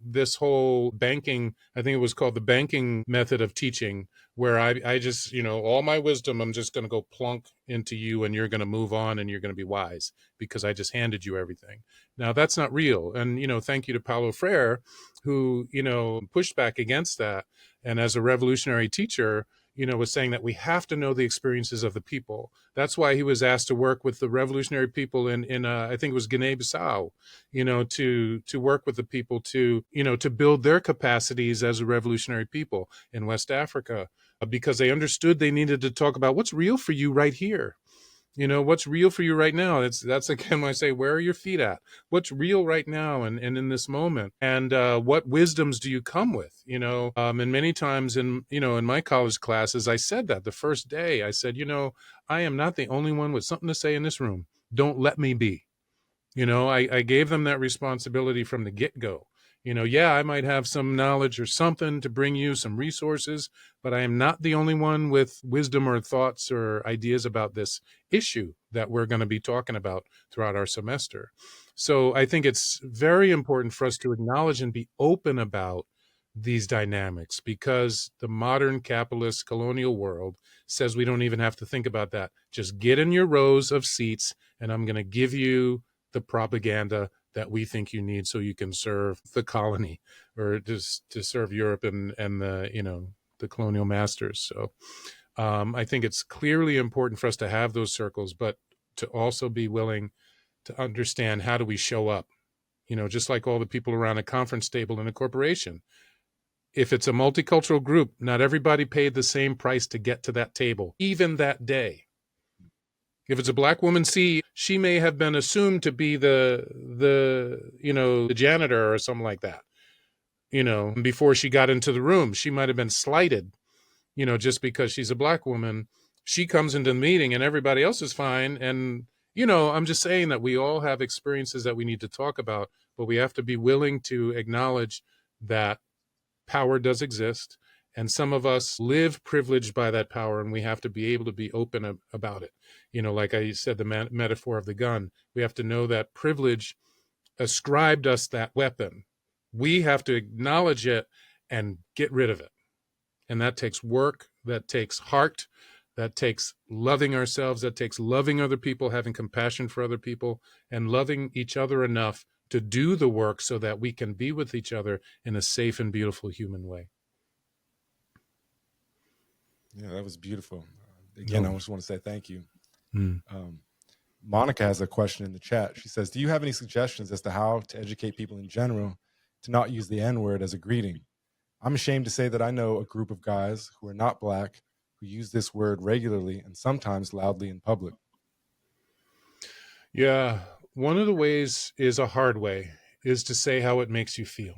this whole banking, I think it was called the banking method of teaching, where I just, all my wisdom, I'm just going to go plunk into you and you're going to move on and you're going to be wise because I just handed you everything. Now, that's not real. And, thank you to Paulo Freire, who, pushed back against that. And as a revolutionary teacher, was saying that we have to know the experiences of the people. That's why he was asked to work with the revolutionary people in I think it was Guinea-Bissau, to work with the people to build their capacities as a revolutionary people in West Africa, because they understood they needed to talk about what's real for you right here. What's real for you right now. That's again when I say, where are your feet at? What's real right now and in this moment? And what wisdoms do you come with? And many times in my college classes, I said that the first day. I said, I am not the only one with something to say in this room. Don't let me be. I gave them that responsibility from the get-go. Yeah, I might have some knowledge or something to bring you, some resources, but I am not the only one with wisdom or thoughts or ideas about this issue that we're going to be talking about throughout our semester. So I think it's very important for us to acknowledge and be open about these dynamics, because the modern capitalist colonial world says we don't even have to think about that. Just get in your rows of seats and I'm going to give you the propaganda that we think you need so you can serve the colony, or just to serve Europe and the colonial masters. So I think it's clearly important for us to have those circles, but to also be willing to understand, how do we show up? Just like all the people around a conference table in a corporation. If it's a multicultural group, not everybody paid the same price to get to that table, even that day. If it's a black woman CEO, she may have been assumed to be the janitor or something like that. Before she got into the room, she might have been slighted, just because she's a black woman. She comes into the meeting and everybody else is fine. And, I'm just saying that we all have experiences that we need to talk about, but we have to be willing to acknowledge that power does exist. And some of us live privileged by that power, and we have to be able to be open about it. Like I said, the metaphor of the gun, we have to know that privilege ascribed us that weapon. We have to acknowledge it and get rid of it. And that takes work, that takes heart, that takes loving ourselves, that takes loving other people, having compassion for other people, and loving each other enough to do the work so that we can be with each other in a safe and beautiful human way. Yeah, that was beautiful. Again, I just want to say thank you. Mm. Monica has a question in the chat. She says, do you have any suggestions as to how to educate people in general to not use the N-word as a greeting? I'm ashamed to say that I know a group of guys who are not black who use this word regularly and sometimes loudly in public. Yeah, one of the ways is a hard way, is to say how it makes you feel.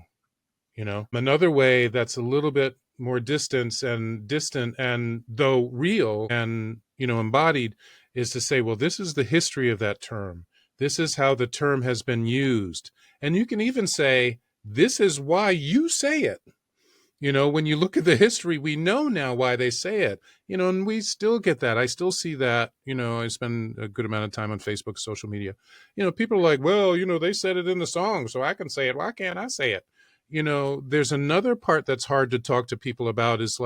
Another way that's a little bit more distant and though real and, embodied, is to say, well, this is the history of that term. This is how the term has been used. And you can even say, this is why you say it. When you look at the history, we know now why they say it, and we still get that. I still see that, I spend a good amount of time on Facebook, social media. People are like, well, they said it in the song, so I can say it. Why can't I say it? There's another part that's hard to talk to people about is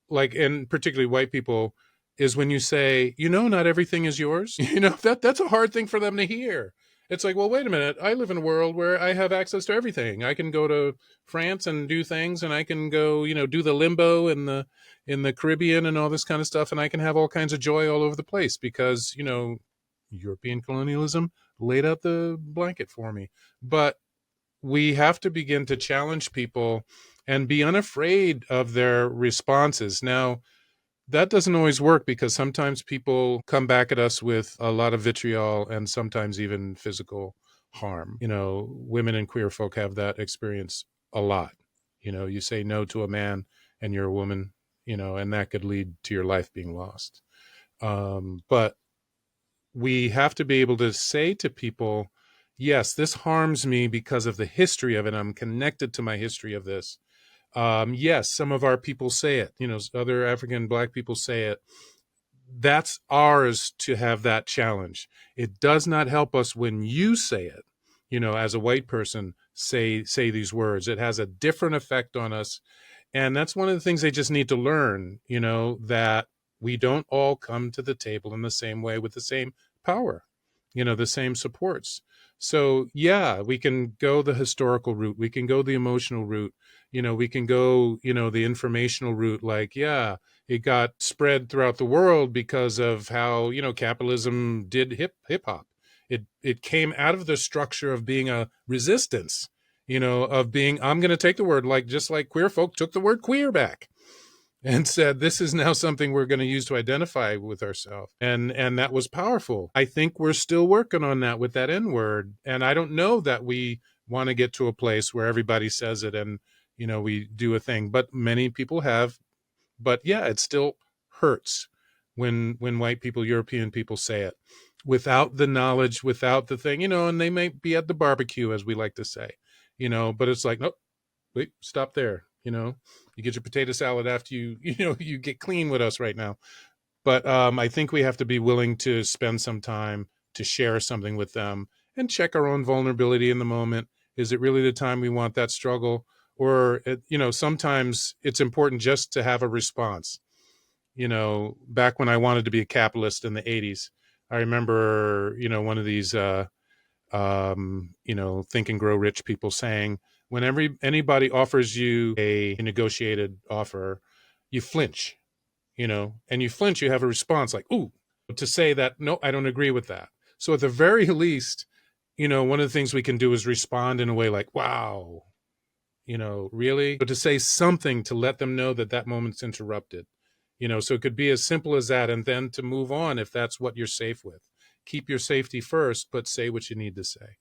and particularly white people, is when you say, not everything is yours. That's a hard thing for them to hear. It's like, well, wait a minute. I live in a world where I have access to everything. I can go to France and do things, and I can go, do the limbo in the Caribbean and all this kind of stuff, and I can have all kinds of joy all over the place because, European colonialism laid out the blanket for me. But we have to begin to challenge people and be unafraid of their responses. Now, that doesn't always work because sometimes people come back at us with a lot of vitriol and sometimes even physical harm. Women and queer folk have that experience a lot. You say no to a man and you're a woman, and that could lead to your life being lost. But we have to be able to say to people, yes, this harms me because of the history of it. I'm connected to my history of this. Yes, some of our people say it, other African Black people say it. That's ours to have that challenge. It does not help us when you say it, as a white person, say these words. It has a different effect on us. And that's one of the things they just need to learn, that we don't all come to the table in the same way with the same power, the same supports. So yeah, we can go the historical route. We can go the emotional route. We can go, the informational route. Like, yeah, it got spread throughout the world because of how, capitalism did hip hop. It came out of the structure of being a resistance, of being, I'm going to take the word, just like queer folk took the word queer back and said, this is now something we're going to use to identify with ourselves. And that was powerful. I think we're still working on that with that N word. And I don't know that we want to get to a place where everybody says it and, we do a thing, but many people have. But yeah, it still hurts when white people, European people say it without the knowledge, without the thing, and they may be at the barbecue, as we like to say, but it's like, nope, wait, stop there. You get your potato salad after you get clean with us right now. But I think we have to be willing to spend some time to share something with them and check our own vulnerability in the moment. Is it really the time we want that struggle? Or, sometimes it's important just to have a response. Back when I wanted to be a capitalist in the 80s, I remember, one of these, Think and Grow Rich people saying, whenever anybody offers you a negotiated offer, you flinch, and you flinch, you have a response like, ooh, to say that, no, I don't agree with that. So at the very least, one of the things we can do is respond in a way like, wow, really? But to say something to let them know that that moment's interrupted, so it could be as simple as that. And then to move on if that's what you're safe with. Keep your safety first, but say what you need to say,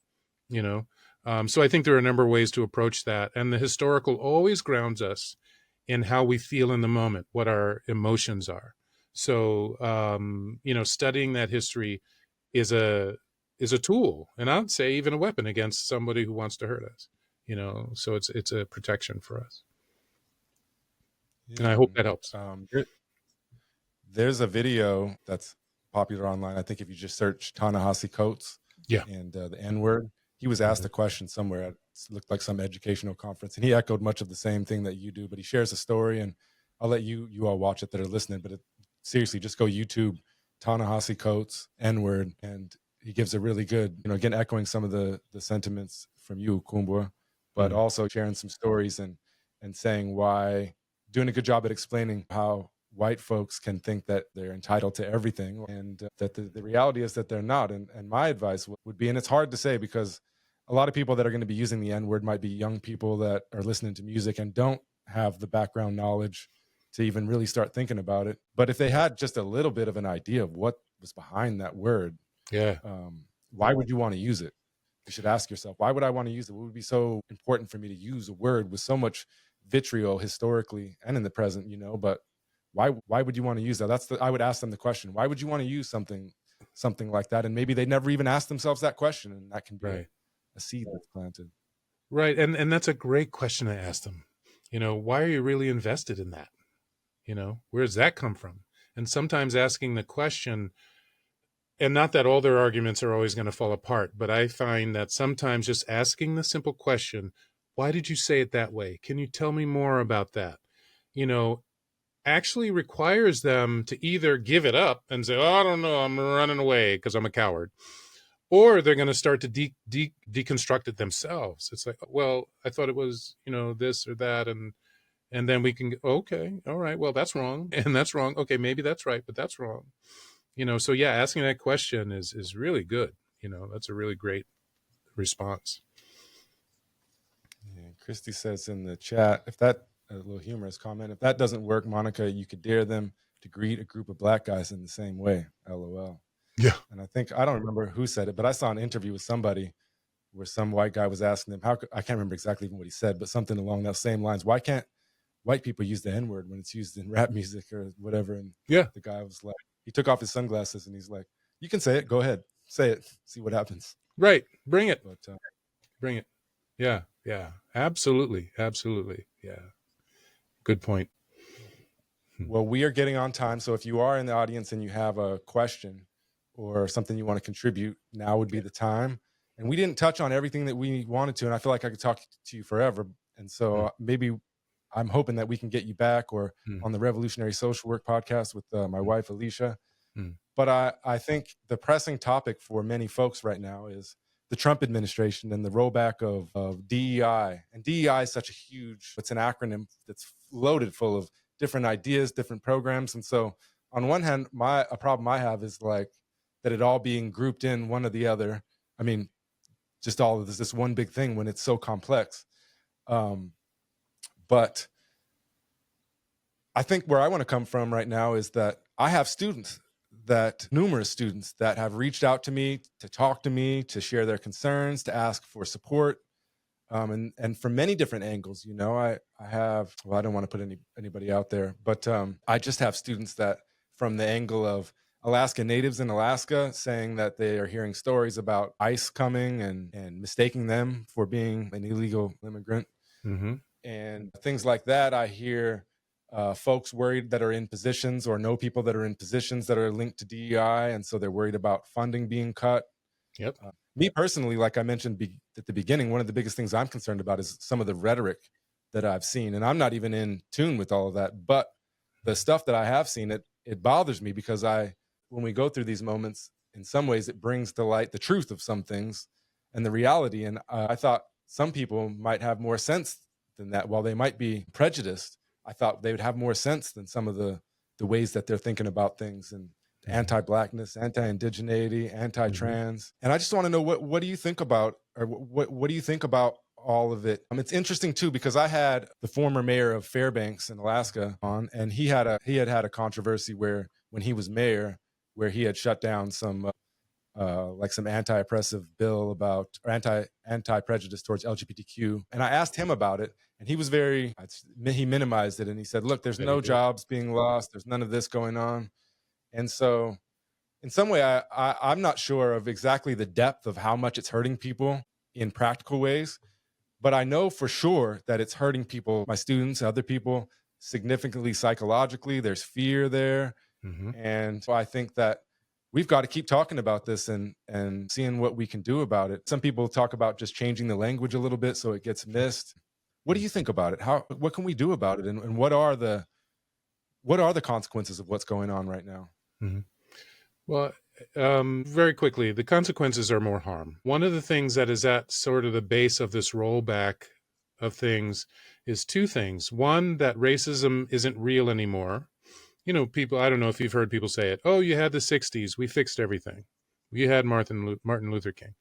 So I think there are a number of ways to approach that. And the historical always grounds us in how we feel in the moment, what our emotions are. So, studying that history is a tool, and I'd say even a weapon against somebody who wants to hurt us. So it's a protection for us. Yeah, and I hope that helps. There's a video that's popular online. I think if you just search Ta-Nehisi Coates and the N word, he was asked a question somewhere. It looked like some educational conference, and he echoed much of the same thing that you do. But he shares a story, and I'll let you all watch it that are listening. But seriously, just go YouTube Ta-Nehisi Coates N word, and he gives a really good, again, echoing some of the sentiments from you, Ukumbwa, but also sharing some stories and saying why, doing a good job at explaining how white folks can think that they're entitled to everything, and that the reality is that they're not. And my advice would be, and it's hard to say because a lot of people that are going to be using the N-word might be young people that are listening to music and don't have the background knowledge to even really start thinking about it. But if they had just a little bit of an idea of what was behind that word, why would you want to use it? You should ask yourself, why would I want to use it? What would be so important for me to use a word with so much vitriol historically and in the present, but why would you want to use that? I would ask them the question, why would you want to use something like that? And maybe they never even asked themselves that question, and that can be a seed that's planted. Right. And that's a great question to ask them. Why are you really invested in that? Where does that come from? And sometimes asking the question, and not that all their arguments are always going to fall apart, but I find that sometimes just asking the simple question, why did you say it that way? Can you tell me more about that? Actually requires them to either give it up and say, oh, I don't know, I'm running away because I'm a coward. Or they're going to start to deconstruct it themselves. It's like, well, I thought it was, this or that. And then we can, okay, all right, well, that's wrong. And that's wrong. Okay, maybe that's right, but that's wrong. So yeah, asking that question is really good. That's a really great response. Yeah, Christy says in the chat, a little humorous comment, if that doesn't work, Monica, you could dare them to greet a group of black guys in the same way. LOL. Yeah. And I don't remember who said it, but I saw an interview with somebody where some white guy was asking them, I can't remember exactly even what he said, but something along those same lines. Why can't white people use the N-word when it's used in rap music or whatever? And the guy was like, he took off his sunglasses and he's like, you can say it. Go ahead. Say it. See what happens. Right. Bring it. But, bring it. Yeah. Yeah. Absolutely. Absolutely. Yeah. Good point. Well, we are getting on time. So if you are in the audience and you have a question or something you want to contribute, now would be the time. And we didn't touch on everything that we wanted to. And I feel like I could talk to you forever. And so maybe I'm hoping that we can get you back or on the Revolutionary Social Work podcast with my wife, Alicia. But I think the pressing topic for many folks right now is the Trump administration and the rollback of DEI. And DEI is such a huge, it's an acronym that's loaded full of different ideas, different programs. And so on one hand, a problem I have is like that it all being grouped in one or the other. I mean, just all of this one big thing when it's so complex. But I think where I want to come from right now is that I have numerous students that have reached out to me to talk to me, to share their concerns, to ask for support. And from many different angles, I don't want to put anybody out there, but I just have students that from the angle of Alaska Natives in Alaska saying that they are hearing stories about ICE coming and mistaking them for being an illegal immigrant and things like that. I hear folks worried that are in positions or know people that are in positions that are linked to DEI. And so they're worried about funding being cut. Yep. Me personally, like I mentioned at the beginning, one of the biggest things I'm concerned about is some of the rhetoric that I've seen. And I'm not even in tune with all of that. But the stuff that I have seen, it bothers me because when we go through these moments, in some ways, it brings to light the truth of some things and the reality. And I thought some people might have more sense than that. While they might be prejudiced, I thought they would have more sense than some of the ways that they're thinking about things and anti-Blackness, anti-indigeneity, anti-trans. And I just want to know what do you think about, or what do you think about all of it? It's interesting too, because I had the former mayor of Fairbanks in Alaska on, and he had a controversy where when he was mayor, where he had shut down some some anti-oppressive bill about or anti-prejudice towards LGBTQ. And I asked him about it, and he minimized it, and he said, "Look, there's no jobs being lost. There's none of this going on." And so, in some way, I'm not sure of exactly the depth of how much it's hurting people in practical ways, but I know for sure that it's hurting people, my students, other people, significantly psychologically. There's fear there, and so I think that we've got to keep talking about this and seeing what we can do about it. Some people talk about just changing the language a little bit so it gets missed. What do you think about it? What can we do about it? And what are the consequences of what's going on right now? Well, very quickly, the consequences are more harm. One of the things that is at sort of the base of this rollback of things is two things. One, that racism isn't real anymore. People, I don't know if you've heard people say it. Oh, you had the 60s. We fixed everything. You had Martin Luther King.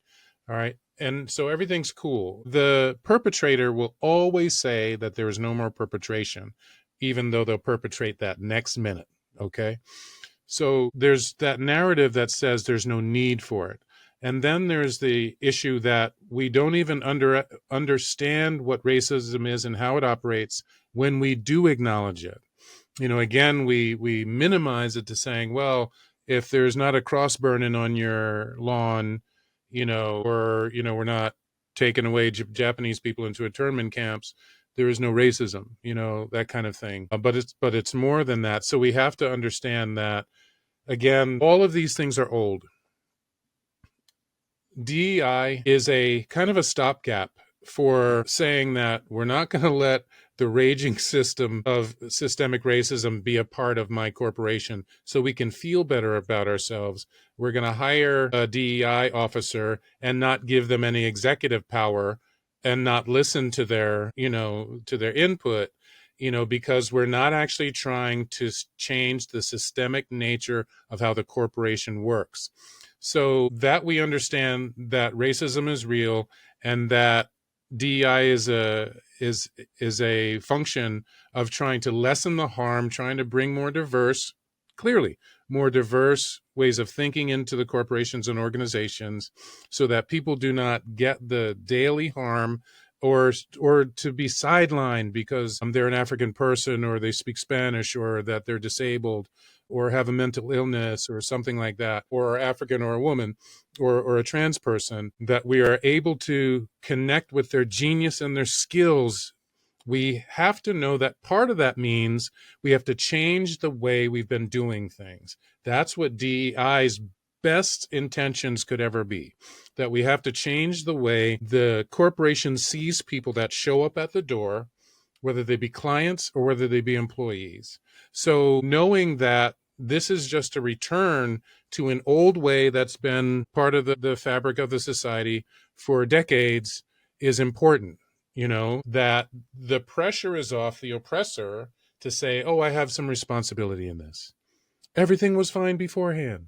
All right. And so everything's cool. The perpetrator will always say that there is no more perpetration, even though they'll perpetrate that next minute. Okay. So there's that narrative that says there's no need for it. And then there's the issue that we don't even understand what racism is and how it operates when we do acknowledge it. Again, we minimize it to saying, well, if there's not a cross burning on your lawn, or we're not taking away Japanese people into internment camps, there is no racism, that kind of thing. But it's more than that. So we have to understand that, again, all of these things are old. DEI is a kind of a stopgap for saying that we're not going to let the raging system of systemic racism be a part of my corporation so we can feel better about ourselves. We're going to hire a DEI officer and not give them any executive power and not listen to their, to their input, because we're not actually trying to change the systemic nature of how the corporation works. So that we understand that racism is real and that DEI is a function of trying to lessen the harm, trying to bring more diverse ways of thinking into the corporations and organizations so that people do not get the daily harm or to be sidelined because they're an African person or they speak Spanish or that they're disabled or have a mental illness or something like that, or are African or a woman or a trans person, that we are able to connect with their genius and their skills. We have to know that part of that means we have to change the way we've been doing things. That's what DEI's best intentions could ever be, that we have to change the way the corporation sees people that show up at the door, whether they be clients or whether they be employees. So knowing that this is just a return to an old way that's been part of the fabric of the society for decades is important, that the pressure is off the oppressor to say, oh, I have some responsibility in this. Everything was fine beforehand,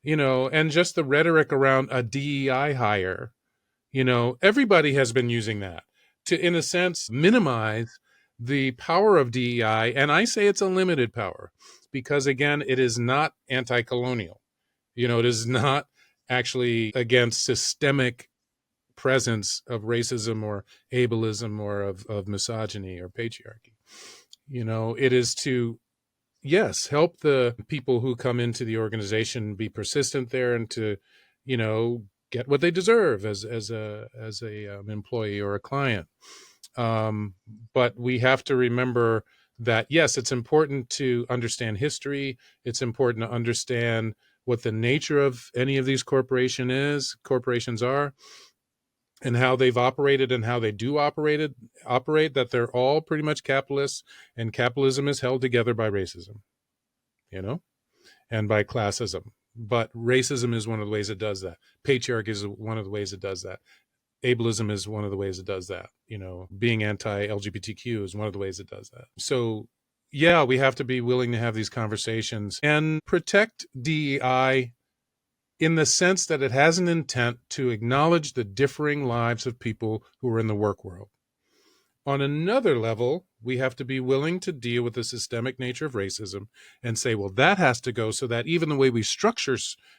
and just the rhetoric around a DEI hire, everybody has been using that to, in a sense, minimize the power of DEI. And I say it's a limited power because, again, it is not anti-colonial. It is not actually against systemic presence of racism or ableism or of misogyny or patriarchy. It is to, yes, help the people who come into the organization be persistent there and to, get what they deserve as a employee or a client. But we have to remember that, yes, it's important to understand history. It's important to understand what the nature of any of these corporations are, and how they've operated and how they do operate, that they're all pretty much capitalists, and capitalism is held together by racism, and by classism. But racism is one of the ways it does that. Patriarchy is one of the ways it does that. Ableism is one of the ways it does that. Being anti-LGBTQ is one of the ways it does that. So, yeah, we have to be willing to have these conversations and protect DEI in the sense that it has an intent to acknowledge the differing lives of people who are in the work world. On another level, we have to be willing to deal with the systemic nature of racism and say, well, that has to go, so that even the way we structure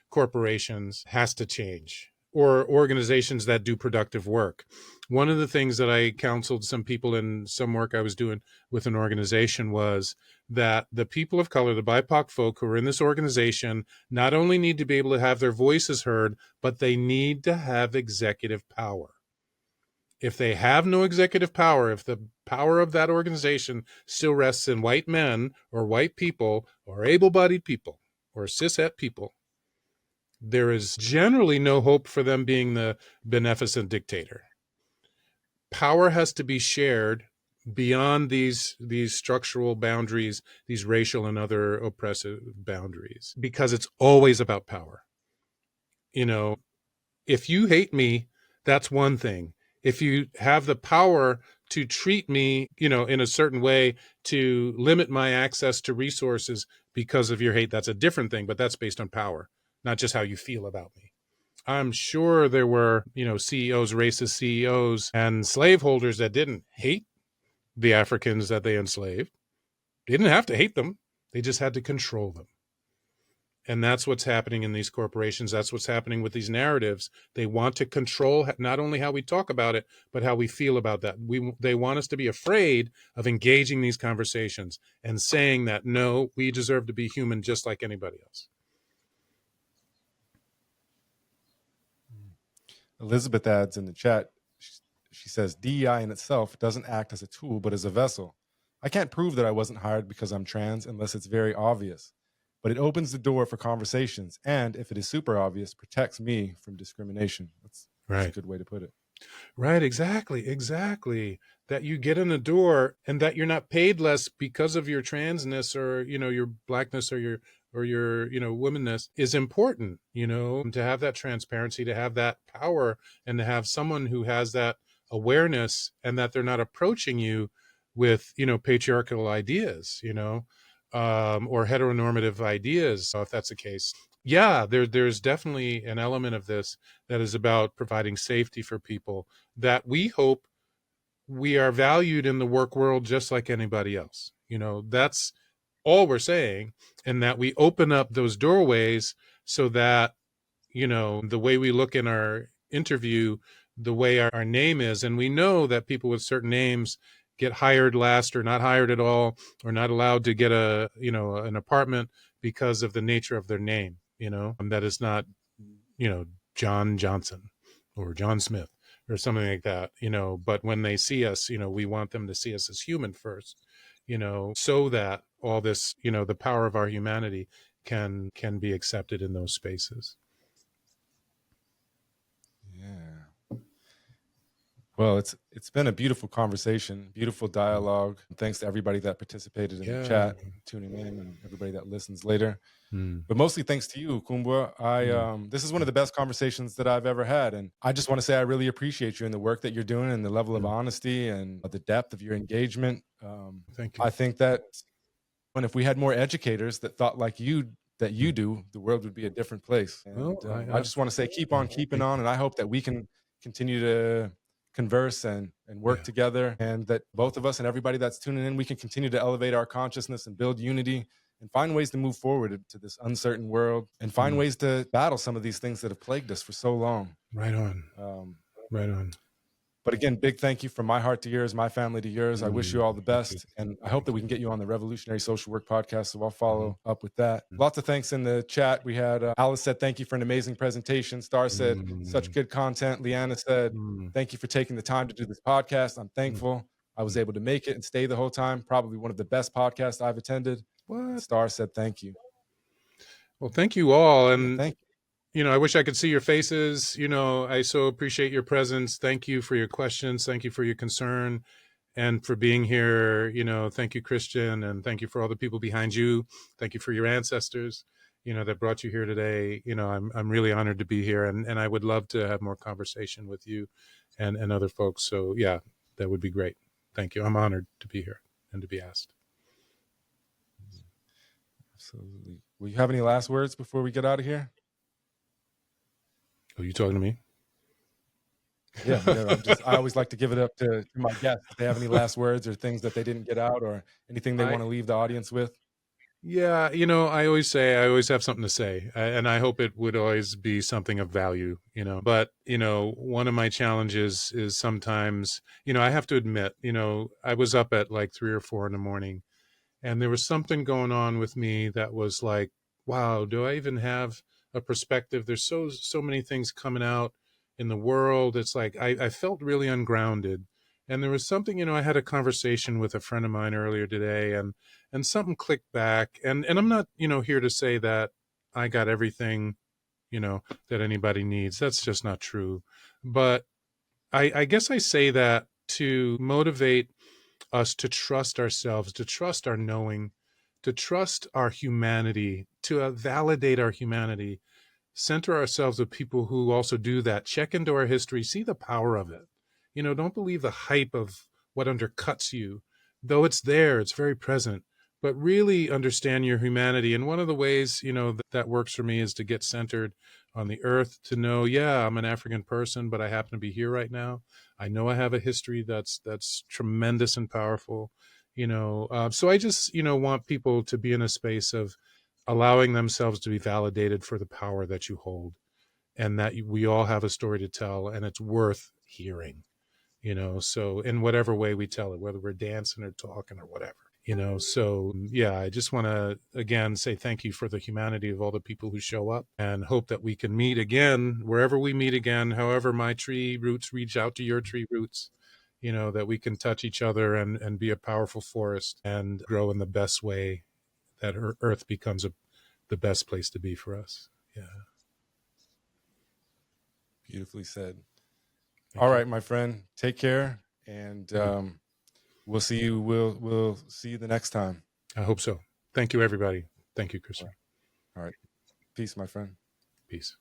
corporations has to change, or organizations that do productive work. One of the things that I counseled some people in some work I was doing with an organization was that the people of color, the BIPOC folk who are in this organization, not only need to be able to have their voices heard, but they need to have executive power. If they have no executive power, if the power of that organization still rests in white men or white people or able-bodied people or cishet people, there is generally no hope for them being the beneficent dictator. Power has to be shared beyond these structural boundaries, these racial and other oppressive boundaries, because it's always about power. If you hate me, that's one thing. If you have the power to treat me, in a certain way, to limit my access to resources because of your hate, that's a different thing, but that's based on power, not just how you feel about me. I'm sure there were, CEOs, racist CEOs and slaveholders that didn't hate the Africans that they enslaved. They didn't have to hate them. They just had to control them. And that's what's happening in these corporations. That's what's happening with these narratives. They want to control not only how we talk about it, but how we feel about that. They want us to be afraid of engaging these conversations and saying that, no, we deserve to be human just like anybody else. Elizabeth adds in the chat, she says, DEI in itself doesn't act as a tool, but as a vessel. I can't prove that I wasn't hired because I'm trans unless it's very obvious, but it opens the door for conversations. And if it is super obvious, protects me from discrimination. That's a good way to put it. Right, exactly. That you get in the door and that you're not paid less because of your transness or, your blackness or your womanness is important, to have that transparency, to have that power, and to have someone who has that awareness and that they're not approaching you with, patriarchal ideas, or heteronormative ideas, if that's the case. Yeah, there's definitely an element of this that is about providing safety for people, that we hope we are valued in the work world just like anybody else. That's all we're saying, and that we open up those doorways so that, the way we look in our interview, the way our name is, and we know that people with certain names get hired last or not hired at all, or not allowed to get an apartment because of the nature of their name, that is not, John Johnson or John Smith or something like that, but when they see us, we want them to see us as human first, so that all this, the power of our humanity can be accepted in those spaces. Yeah. Well, it's been a beautiful conversation, beautiful dialogue. Thanks to everybody that participated in the chat, tuning in, and everybody that listens later. But mostly thanks to you, Ukumbwa. This is one of the best conversations that I've ever had. And I just want to say I really appreciate you and the work that you're doing and the level of honesty and the depth of your engagement. Thank you. I think that if we had more educators that thought like you do, the world would be a different place. And I just want to say keep on keeping on. And I hope that we can continue to converse and work together, and that both of us and everybody that's tuning in, we can continue to elevate our consciousness and build unity and find ways to move forward to this uncertain world and find ways to battle some of these things that have plagued us for so long. Right on. Right on. But again, big thank you from my heart to yours, my family to yours. I wish you all the best. And I hope that we can get you on the Revolutionary Social Work podcast. So I'll follow up with that. Lots of thanks in the chat. We had Alice said, thank you for an amazing presentation. Star said, such good content. Leanna said, thank you for taking the time to do this podcast. I'm thankful I was able to make it and stay the whole time. Probably one of the best podcasts I've attended. Star said, thank you. Well, thank you all. And thank you. I wish I could see your faces. I so appreciate your presence. Thank you for your questions. Thank you for your concern and for being here. Thank you, Christian. And thank you for all the people behind you. Thank you for your ancestors, that brought you here today. I'm really honored to be here, and I would love to have more conversation with you and other folks. So yeah, that would be great. Thank you. I'm honored to be here and to be asked. Absolutely. Will you have any last words before we get out of here? Are you talking to me? Yeah. I always like to give it up to my guests. If they have any last words or things that they didn't get out or anything they want to leave the audience with. Yeah. I always say, I always have something to say, and I hope it would always be something of value, but, one of my challenges is sometimes, I have to admit, I was up at like 3 or 4 in the morning, and there was something going on with me that was like, wow, do I even have a perspective? There's so many things coming out in the world. It's like I felt really ungrounded. And there was something, I had a conversation with a friend of mine earlier today, and something clicked back. And I'm not, here to say that I got everything, that anybody needs. That's just not true. But I guess I say that to motivate us to trust ourselves, to trust our knowing, to trust our humanity, to validate our humanity, center ourselves with people who also do that, check into our history, see the power of it. Don't believe the hype of what undercuts you, though it's there, it's very present, but really understand your humanity. And one of the ways, that works for me is to get centered on the earth, to know, yeah, I'm an African person, but I happen to be here right now. I know I have a history that's tremendous and powerful, so I just, want people to be in a space of allowing themselves to be validated for the power that you hold, and that we all have a story to tell, and it's worth hearing, so in whatever way we tell it, whether we're dancing or talking or whatever, so yeah, I just want to again say thank you for the humanity of all the people who show up, and hope that we can meet again wherever we meet again, however my tree roots reach out to your tree roots, that we can touch each other and be a powerful forest and grow in the best way that earth becomes the best place to be for us. Yeah. Beautifully said. Thank All you. right, my friend, take care, and we'll see you. We'll see you the next time. I hope so. Thank you, everybody. Thank you, Christian. All right. Peace, my friend. Peace.